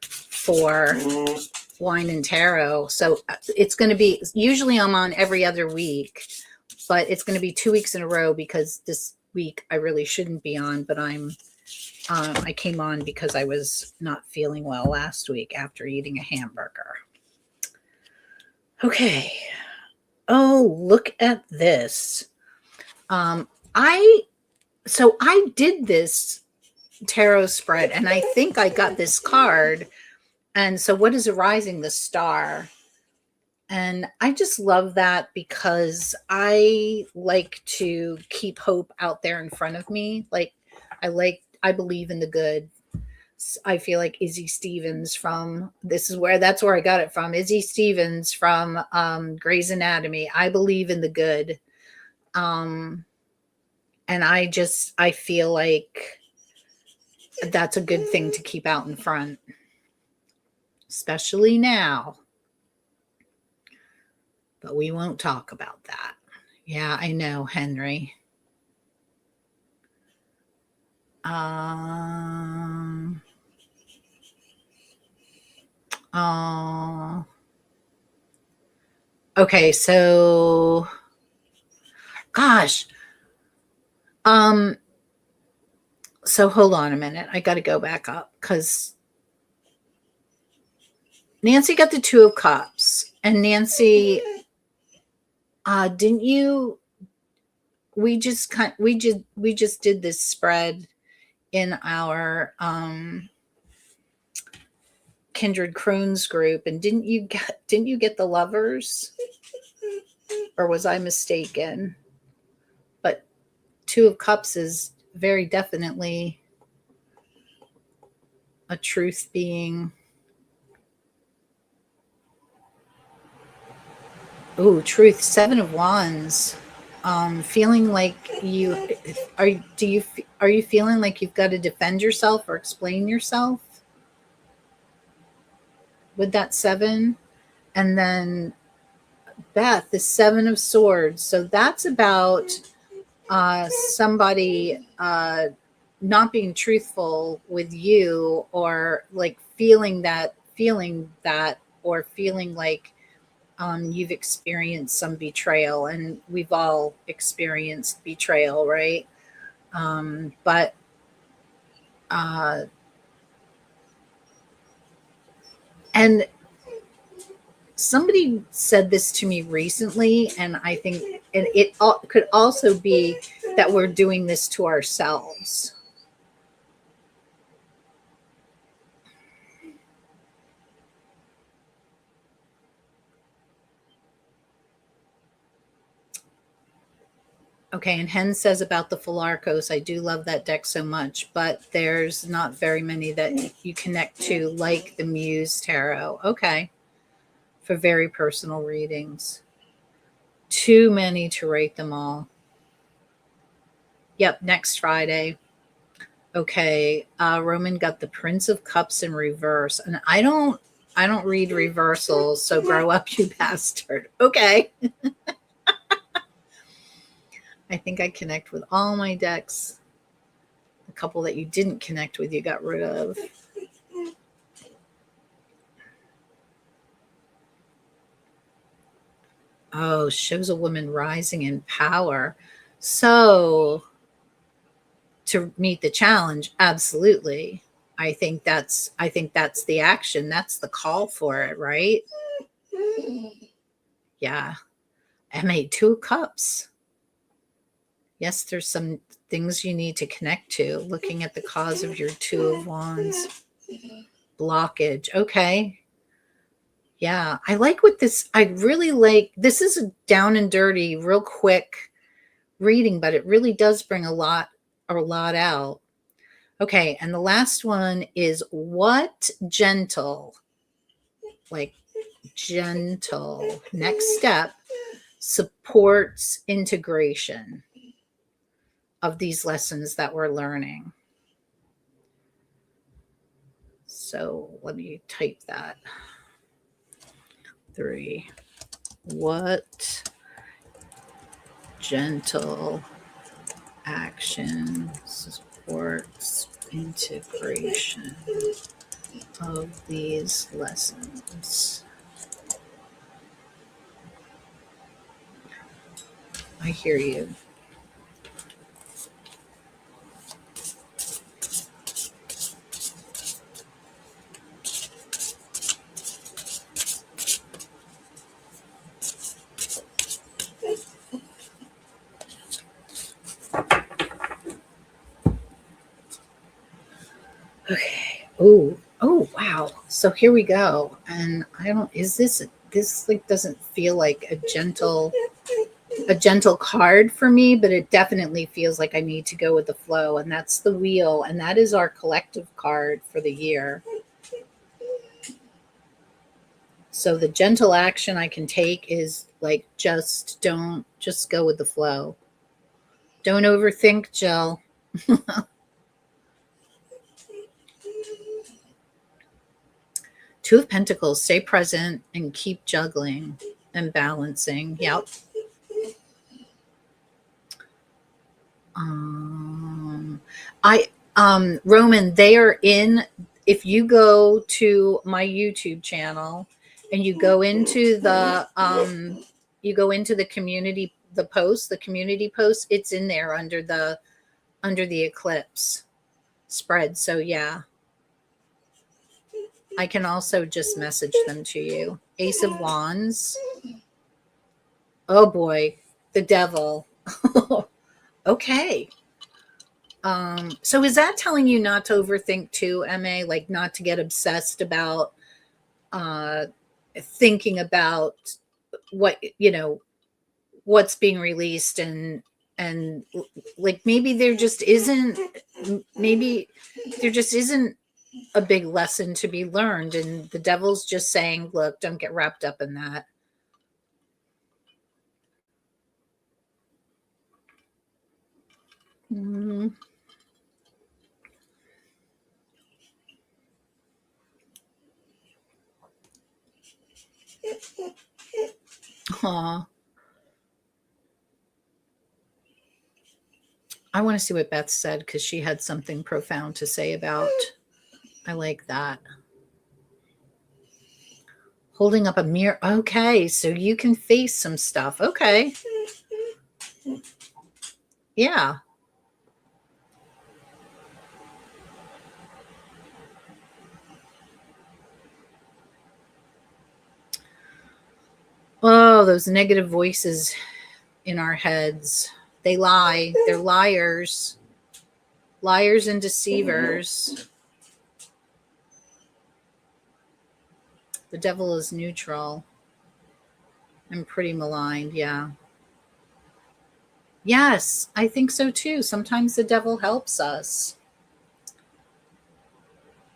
for Wine and Tarot. So it's going to be, usually I'm on every other week, but it's going to be 2 weeks in a row because this week I really shouldn't be on, but I came on because I was not feeling well last week after eating a hamburger. Okay. Oh, look at this. I did this tarot spread and I think I got this card. And so what is arising? The Star. And I just love that because I like to keep hope out there in front of me. I believe in the good. I feel like Izzy Stevens that's where I got it from. Izzy Stevens from Grey's Anatomy. I believe in the good. And I feel like that's a good thing to keep out in front, especially now. But we won't talk about that. Yeah, I know, Henry. Okay, so gosh. So hold on a minute. I got to go back up because Nancy got the Two of Cups, and Nancy, didn't you? We just did this spread in our Kindred Crohn's group, and didn't you get the Lovers, or was I mistaken? But Two of Cups is very definitely a truth being. Oh, truth, 7 of Wands. Feeling like you are. Are you feeling like you've got to defend yourself or explain yourself with that 7? And then Beth, the 7 of Swords. So that's about somebody not being truthful with you, or like feeling that, or feeling like you've experienced some betrayal, and we've all experienced betrayal, right? But and somebody said this to me recently, and I think, and it could also be that we're doing this to ourselves. Okay, and Hen says about the Philarkos, I do love that deck so much, but there's not very many that you connect to, like the Muse Tarot. Okay, for very personal readings. Too many to rate them all. Yep, next Friday. Okay, Roman got the Prince of Cups in reverse, and I don't read reversals, so grow up, you bastard. Okay. I think I connect with all my decks. A couple that you didn't connect with, you got rid of. Oh, shows a woman rising in power. So to meet the challenge, absolutely. I think that's the action. That's the call for it, right? Yeah. I made 2 cups. Yes, there's some things you need to connect to. Looking at the cause of your 2 of Wands. Blockage. Okay. Yeah. I like what this, I really like, this is a down and dirty, real quick reading, but it really does bring a lot out. Okay. And the last one is what gentle, like gentle next step supports integration of these lessons that we're learning. So let me type that. 3. What gentle action supports integration of these lessons? I hear you. Okay. Oh, wow. So here we go. And I don't, is this like doesn't feel like a gentle card for me, but it definitely feels like I need to go with the flow. And that's the Wheel. And that is our collective card for the year. So the gentle action I can take is like, just go with the flow. Don't overthink, Jill. 2 of Pentacles, stay present and keep juggling and balancing. Yep. Roman, they are in, if you go to my YouTube channel and you go into the community, the community post, it's in there under the eclipse spread. So yeah, I can also just message them to you. Ace of Wands. Oh boy, the devil. Okay. So is that telling you not to overthink too, MA? Like not to get obsessed about thinking about what, what's being released, and like maybe there just isn't a big lesson to be learned. And the devil's just saying, look, don't get wrapped up in that. Mm. Aw. I want to see what Beth said because she had something profound to say about. I like that. Holding up a mirror. Okay, so you can face some stuff. Okay. Yeah. Oh, those negative voices in our heads. They lie. They're liars. Liars and deceivers. The devil is neutral and pretty maligned. Yeah. Yes, I think so too. Sometimes the devil helps us.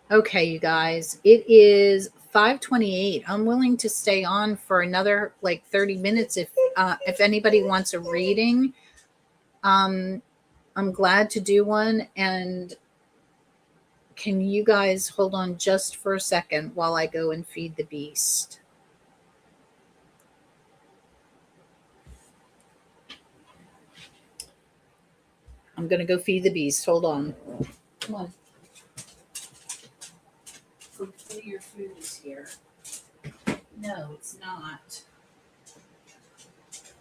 Okay, you guys, it is 5:28. I'm willing to stay on for another like 30 minutes if anybody wants a reading. I'm glad to do one. And can you guys hold on just for a second while I go and feed the beast? I'm going to go feed the beast. Hold on. Come on. Hopefully your food is here. No, it's not.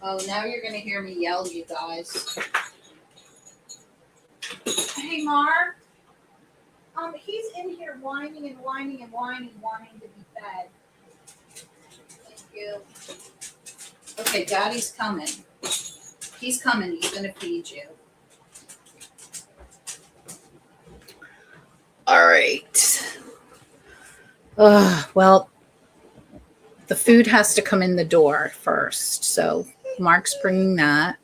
Oh, now you're going to hear me yell, you guys. Hey, Mark. He's in here whining and whining and whining, wanting to be fed. Thank you. Okay, Daddy's coming. He's coming. He's going to feed you. All right. Well, the food has to come in the door first. So Mark's bringing that.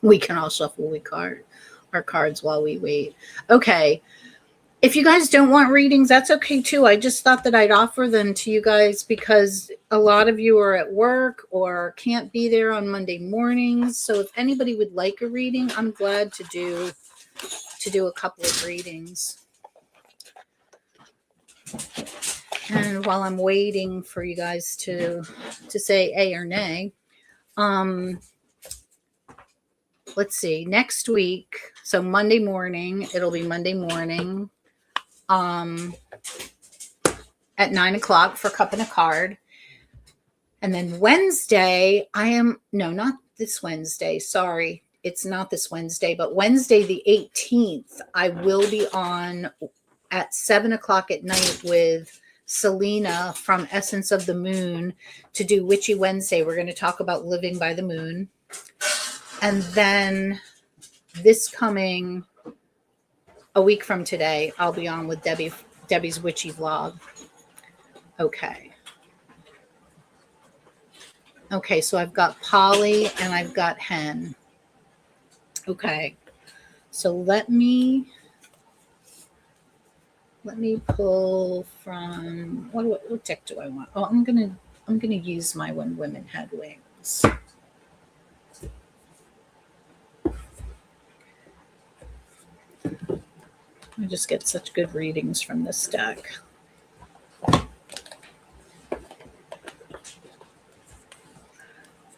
We can all shuffle our cards while we wait. Okay. If you guys don't want readings, that's okay too. I just thought that I'd offer them to you guys because a lot of you are at work or can't be there on Monday mornings. So if anybody would like a reading, I'm glad to do a couple of readings. And while I'm waiting for you guys to say A or nay, let's see, next week. So Monday morning, it'll be Monday morning at 9:00 for Cup and a Card. And then Wednesday, not this Wednesday. Sorry, it's not this Wednesday, but Wednesday the 18th, I will be on at 7:00 at night with Selena from Essence of the Moon to do Witchy Wednesday. We're going to talk about living by the moon. And then this coming a week from today, I'll be on with Debbie's Witchy Vlog. Okay. Okay, so I've got Polly and I've got Hen. Okay. So let me pull from what deck do I want? Oh, I'm gonna use my When Women Had Wings. I just get such good readings from this deck.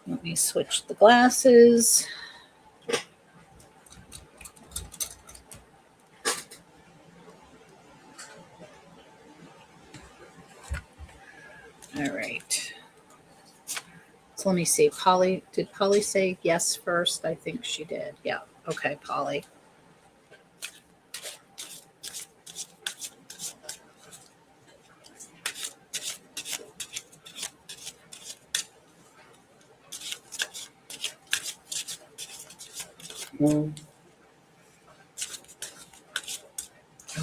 Let me switch the glasses. All right. So let me see. Did Polly say yes first? I think she did. Yeah. Okay, Polly.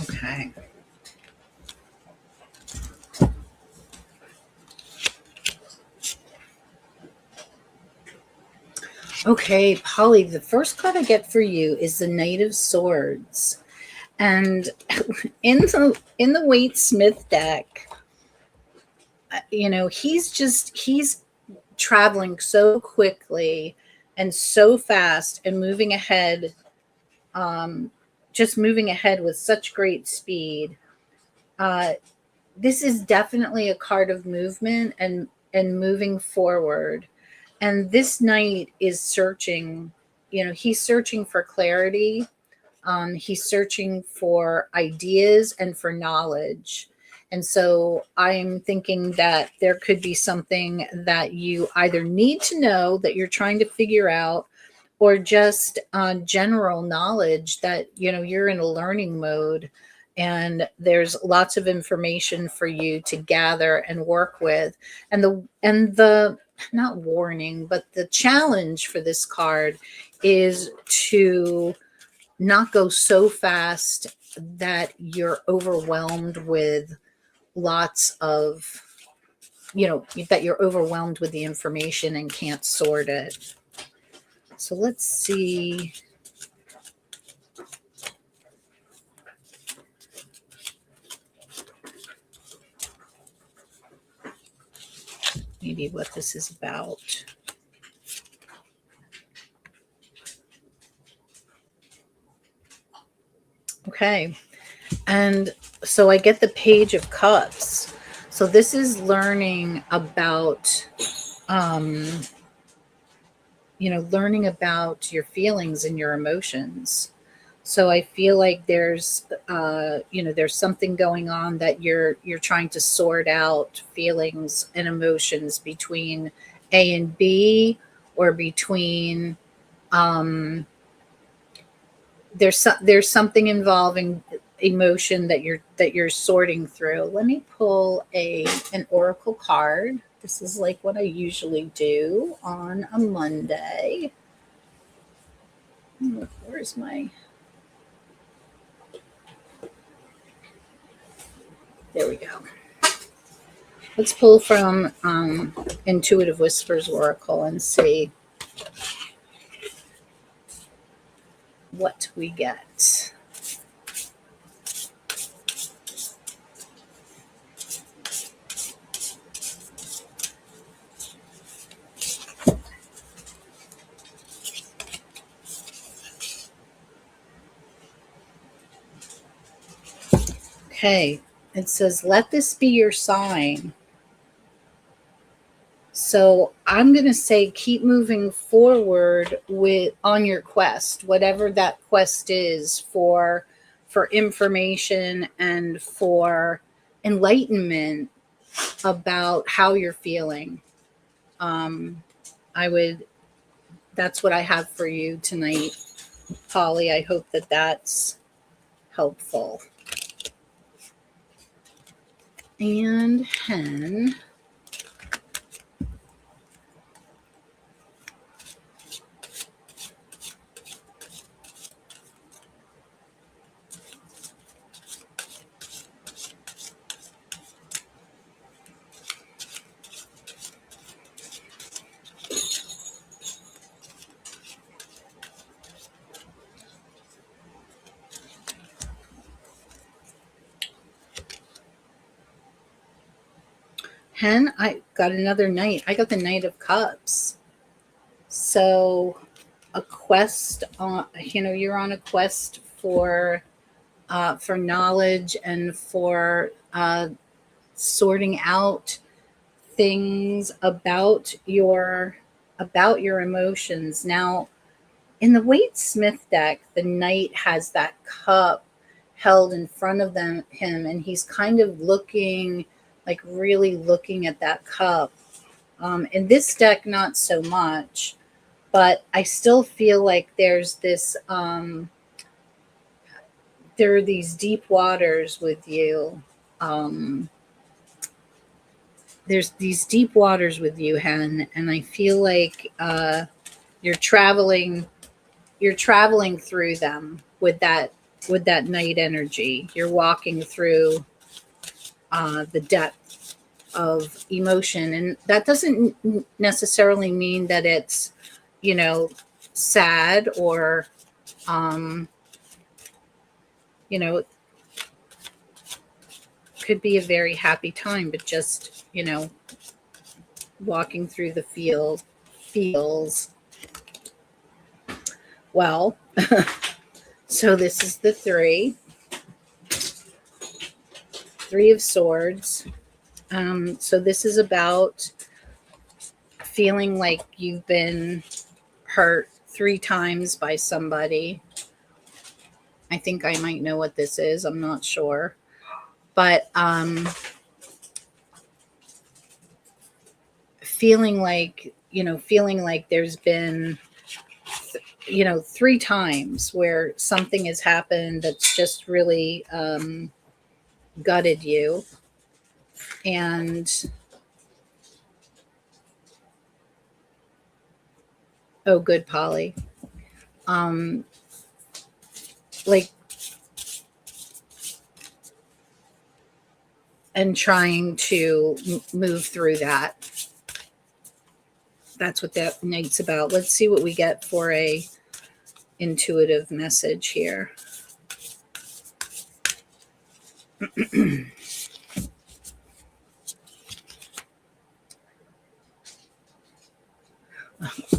Okay. Okay, Polly, the first card I get for you is the Knight of Swords. And in the Waite Smith deck, he's traveling so quickly and so fast and moving ahead, um, just moving ahead with such great speed. Uh, this is definitely a card of movement and moving forward. And this knight is searching. He's searching for clarity. He's searching for ideas and for knowledge. And so I'm thinking that there could be something that you either need to know that you're trying to figure out, or just general knowledge that you're in a learning mode, and there's lots of information for you to gather and work with. And the not warning, but the challenge for this card is to not go so fast that you're overwhelmed with lots of, that you're overwhelmed with the information and can't sort it. So let's see. Maybe what this is about. Okay. And so I get the Page of Cups. So this is learning about, learning about your feelings and your emotions. So I feel like there's something going on that you're trying to sort out feelings and emotions between A and B, or between, there's something involving emotion that you're sorting through. Let me pull an oracle card. This is like what I usually do on a Monday. Where's my There we go. Let's pull from Intuitive Whispers Oracle and see what we get. Okay, it says, let this be your sign. So I'm going to say keep moving forward on your quest, whatever that quest is, for information and for enlightenment about how you're feeling. Um, that's what I have for you tonight, Polly. I hope that that's helpful. And Hen. Hen, I got another knight. I got the Knight of Cups. So a quest, you're on a quest for knowledge and for sorting out things about your emotions. Now, in the Waite Smith deck, the knight has that cup held in front of him, and he's kind of looking, like really looking at that cup. In this deck, not so much, but I still feel like there's this, there are these deep waters with you. There's these deep waters with you, Hen, and I feel like you're traveling through them with that night energy. You're walking through the depth of emotion, and that doesn't necessarily mean that it's sad, or um, You know, could be a very happy time, but just, walking through the field feels well. So this is the three of swords. So this is about feeling like you've been hurt 3 times by somebody. I think I might know what this is. I'm not sure. But feeling like, there's been, 3 times where something has happened that's just really gutted you. And oh, good, Polly. Like, and trying to move through that. That's what that night's about. Let's see what we get for a intuitive message here.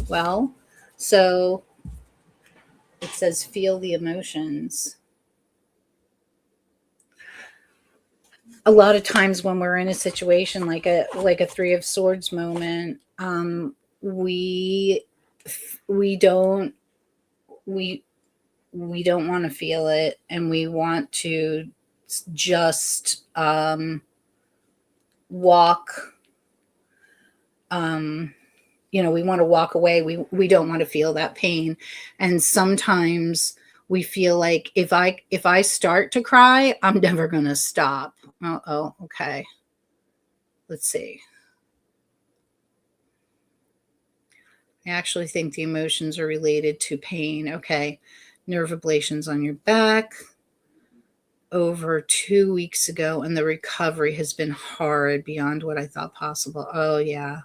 Well, so it says feel the emotions. A lot of times when we're in a situation like a 3 of Swords moment, we don't we we don't want to feel it, and we want to just walk. We want to walk away. We don't want to feel that pain, and sometimes we feel like if I start to cry, I'm never going to stop. Oh, okay. Let's see. I actually think the emotions are related to pain. Okay. Nerve ablations on your back over 2 weeks ago, and the recovery has been horrid beyond what I thought possible. Oh, yeah.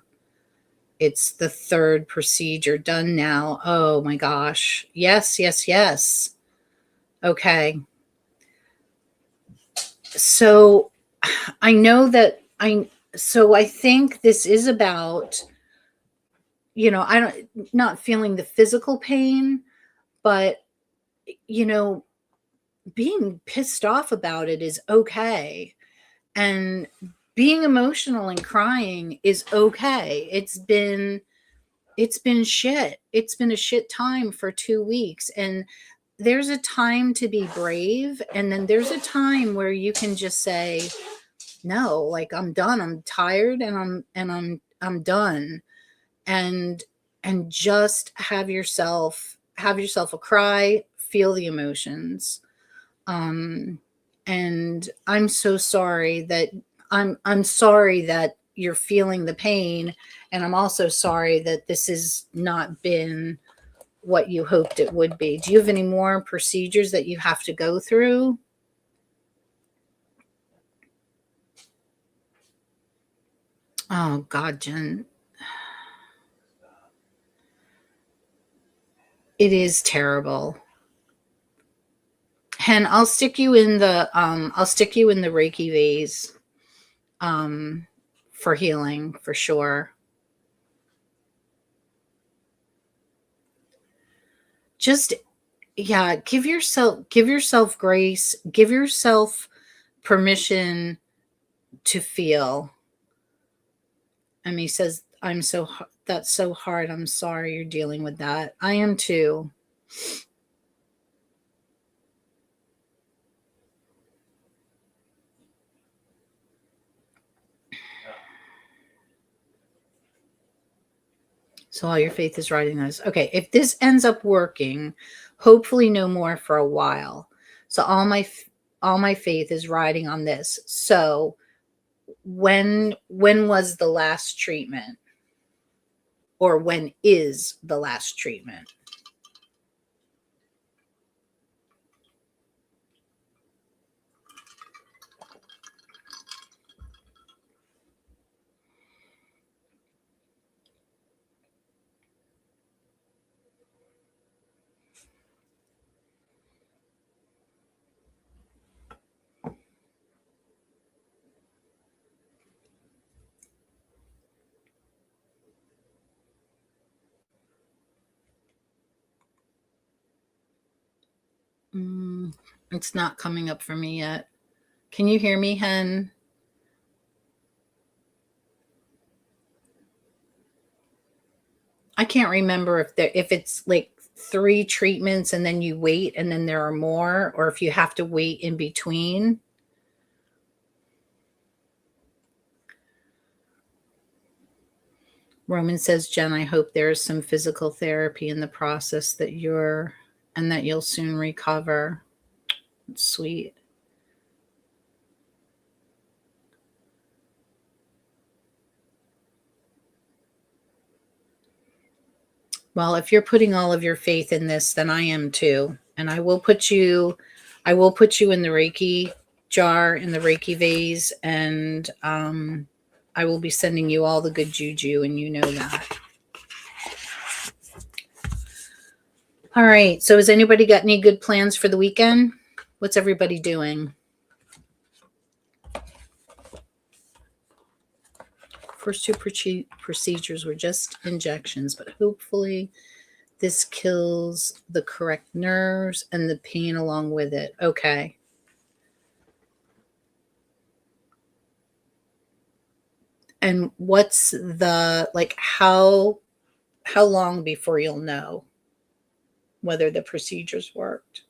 It's the 3rd procedure done now. Oh, my gosh. Yes, yes, yes. Okay. So I know that I think this is about, not feeling the physical pain, but, being pissed off about it is okay. And being emotional and crying is okay. It's been shit. It's been a shit time for 2 weeks. And there's a time to be brave, and then there's a time where you can just say, no, like, I'm done. I'm tired, and I'm done. And just have yourself a cry, feel the emotions. And I'm so sorry that I'm sorry that you're feeling the pain, and I'm also sorry that this has not been what you hoped it would be. Do you have any more procedures that you have to go through? Oh God, Jen. It is terrible. Hen, I'll stick you in the Reiki vase for healing for sure. Just, yeah, give yourself grace, give yourself permission to feel. And he says, that's so hard. I'm sorry you're dealing with that. I am too. So all your faith is riding on this. Okay, if this ends up working, hopefully no more for a while. So all my faith is riding on this. So when was the last treatment? Or when is the last treatment? It's not coming up for me yet. Can you hear me, Hen? I can't remember if it's like 3 treatments and then you wait and then there are more, or if you have to wait in between. Roman says, Jen, I hope there is some physical therapy in the process that you'll soon recover. That's sweet. Well, if you're putting all of your faith in this, then I am too. And I will put you in the Reiki jar, in the Reiki vase, and I will be sending you all the good juju, and you know that. All right. So has anybody got any good plans for the weekend? What's everybody doing? First 2 procedures were just injections, but hopefully this kills the correct nerves and the pain along with it. Okay. And what's the, like, how long before you'll know whether the procedures worked?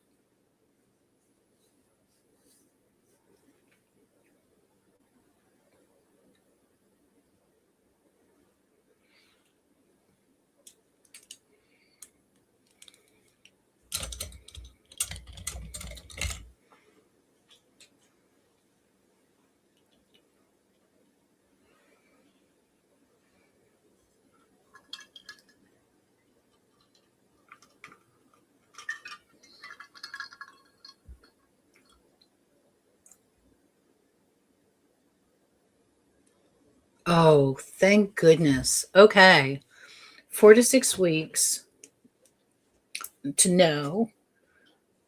Oh, thank goodness. Okay. 4 to 6 weeks to know.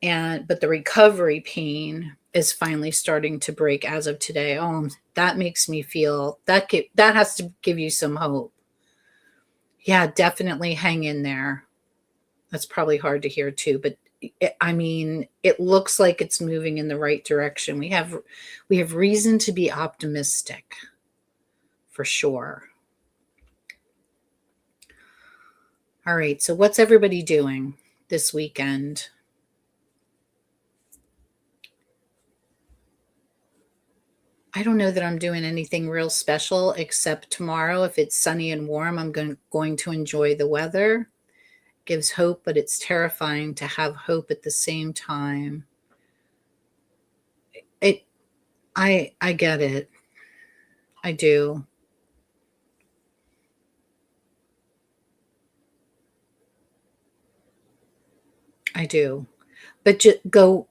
But the recovery pain is finally starting to break as of today. Oh, that makes me feel that has to give you some hope. Yeah, definitely hang in there. That's probably hard to hear too, but it looks like it's moving in the right direction. We have reason to be optimistic, for sure. All right, so what's everybody doing this weekend? I don't know that I'm doing anything real special, except tomorrow, if it's sunny and warm, I'm going to enjoy the weather. Gives hope, but it's terrifying to have hope at the same time. I get it. I do. I do. But just go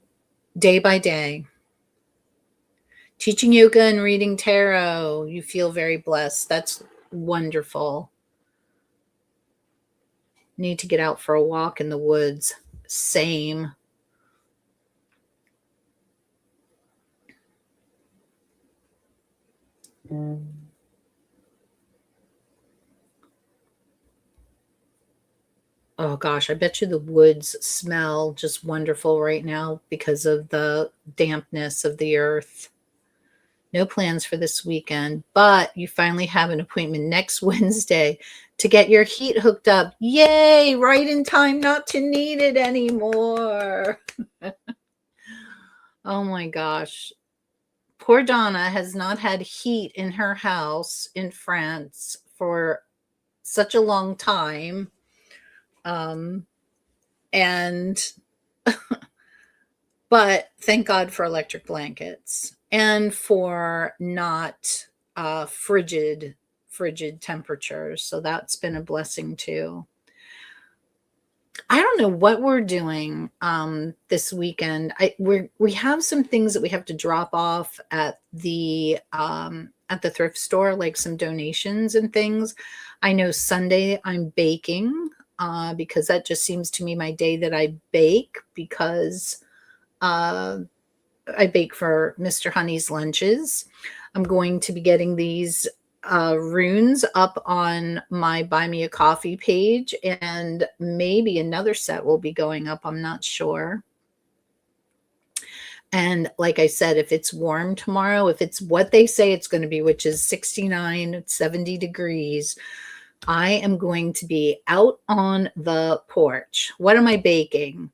day by day. Teaching yoga and reading tarot, you feel very blessed. That's wonderful. Need to get out for a walk in the woods. Same. Oh gosh, I bet you the woods smell just wonderful right now because of the dampness of the earth. No plans for this weekend, but you finally have an appointment next Wednesday to get your heat hooked up. Yay, right in time not to need it anymore. Oh my gosh. Poor Donna has not had heat in her house in France for such a long time. And but thank God for electric blankets and for not frigid temperatures. So that's been a blessing too. I don't know what we're doing this weekend. We have some things that we have to drop off at the thrift store, like some donations and things. I know Sunday I'm baking because that just seems to me my day that I bake, because I bake for Mr. Honey's lunches. I'm going to be getting these runes up on my Buy Me a Coffee page, and maybe another set will be going up. I'm not sure. And like I said, if it's warm tomorrow, if it's what they say it's going to be, which is 69, 70 degrees, I am going to be out on the porch. What am I baking?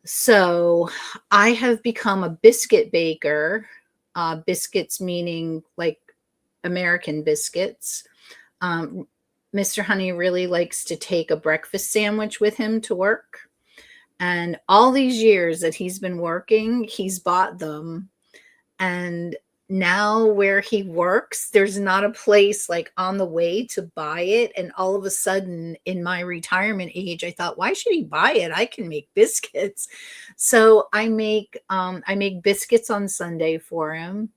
So I have become a biscuit baker. Biscuits meaning like American biscuits. Mr. Honey really likes to take a breakfast sandwich with him to work. And all these years that he's been working, he's bought them. And now where he works, there's not a place like on the way to buy it. And all of a sudden, in my retirement age, I thought, why should he buy it? I can make biscuits. So I make biscuits on Sunday for him.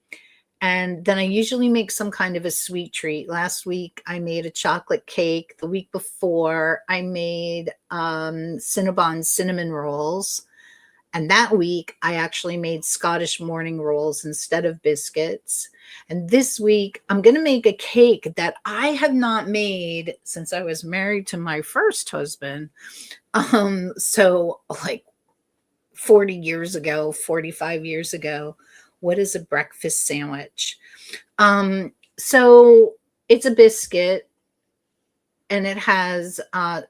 And then I usually make some kind of a sweet treat. Last week I made a chocolate cake. The week before I made Cinnabon cinnamon rolls. And that week I actually made Scottish morning rolls instead of biscuits. And this week I'm going to make a cake that I have not made since I was married to my first husband. So like 40 years ago, 45 years ago. What is a breakfast sandwich? So it's a biscuit, and it has,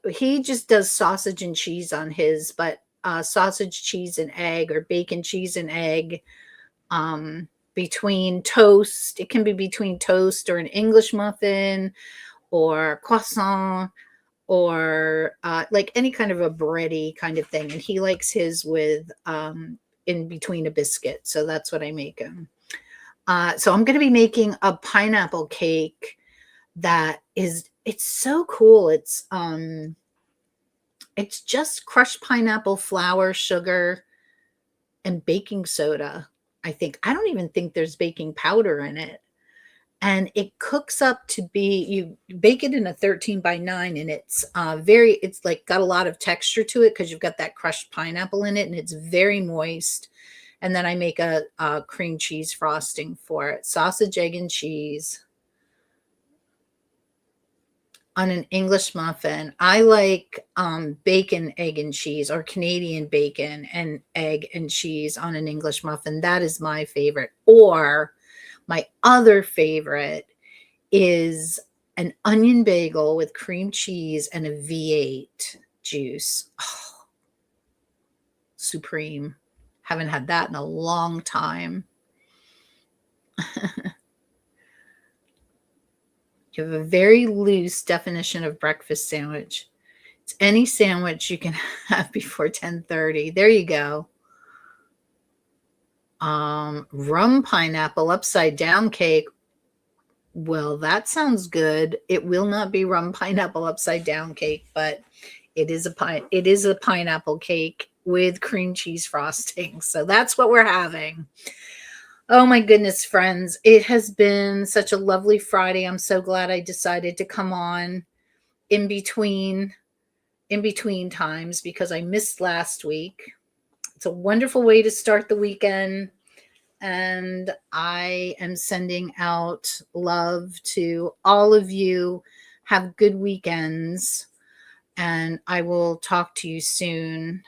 he just does sausage and cheese on his, but sausage, cheese, and egg, or bacon, cheese, and egg, between toast. It can be between toast or an English muffin or croissant or like any kind of a bready kind of thing. And he likes his with in between a biscuit. So that's what I make him. So I'm going to be making a pineapple cake that is, it's so cool. It's just crushed pineapple, flour, sugar, and baking soda. I don't even think there's baking powder in it. And it cooks up to be, you bake it in a 13 by 9, and it's it's like got a lot of texture to it because you've got that crushed pineapple in it, and it's very moist. And then I make a cream cheese frosting for it, sausage, egg, and cheese on an English muffin. I like bacon, egg, and cheese, or Canadian bacon and egg and cheese on an English muffin. That is my favorite. Or my other favorite is an onion bagel with cream cheese and a V8 juice. Oh, supreme. Haven't had that in a long time. You have a very loose definition of breakfast sandwich. It's any sandwich you can have before 10:30. There you go. Rum pineapple upside down cake. Well, that sounds good. It will not be rum pineapple upside down cake, but it is a pineapple cake with cream cheese frosting. So that's what we're having. Oh my goodness, friends. It has been such a lovely Friday. I'm so glad I decided to come on in between times because I missed last week. It's a wonderful way to start the weekend. And I am sending out love to all of you. Have good weekends. And I will talk to you soon.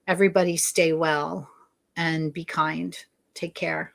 Everybody stay well and be kind. Take care.